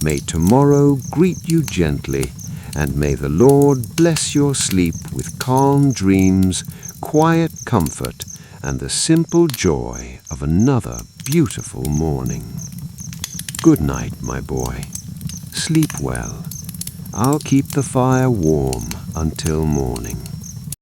Speaker 2: May tomorrow greet you gently, and may the Lord bless your sleep with calm dreams, quiet comfort, and the simple joy of another beautiful morning. Good night, my boy. Sleep well. I'll keep the fire warm until morning.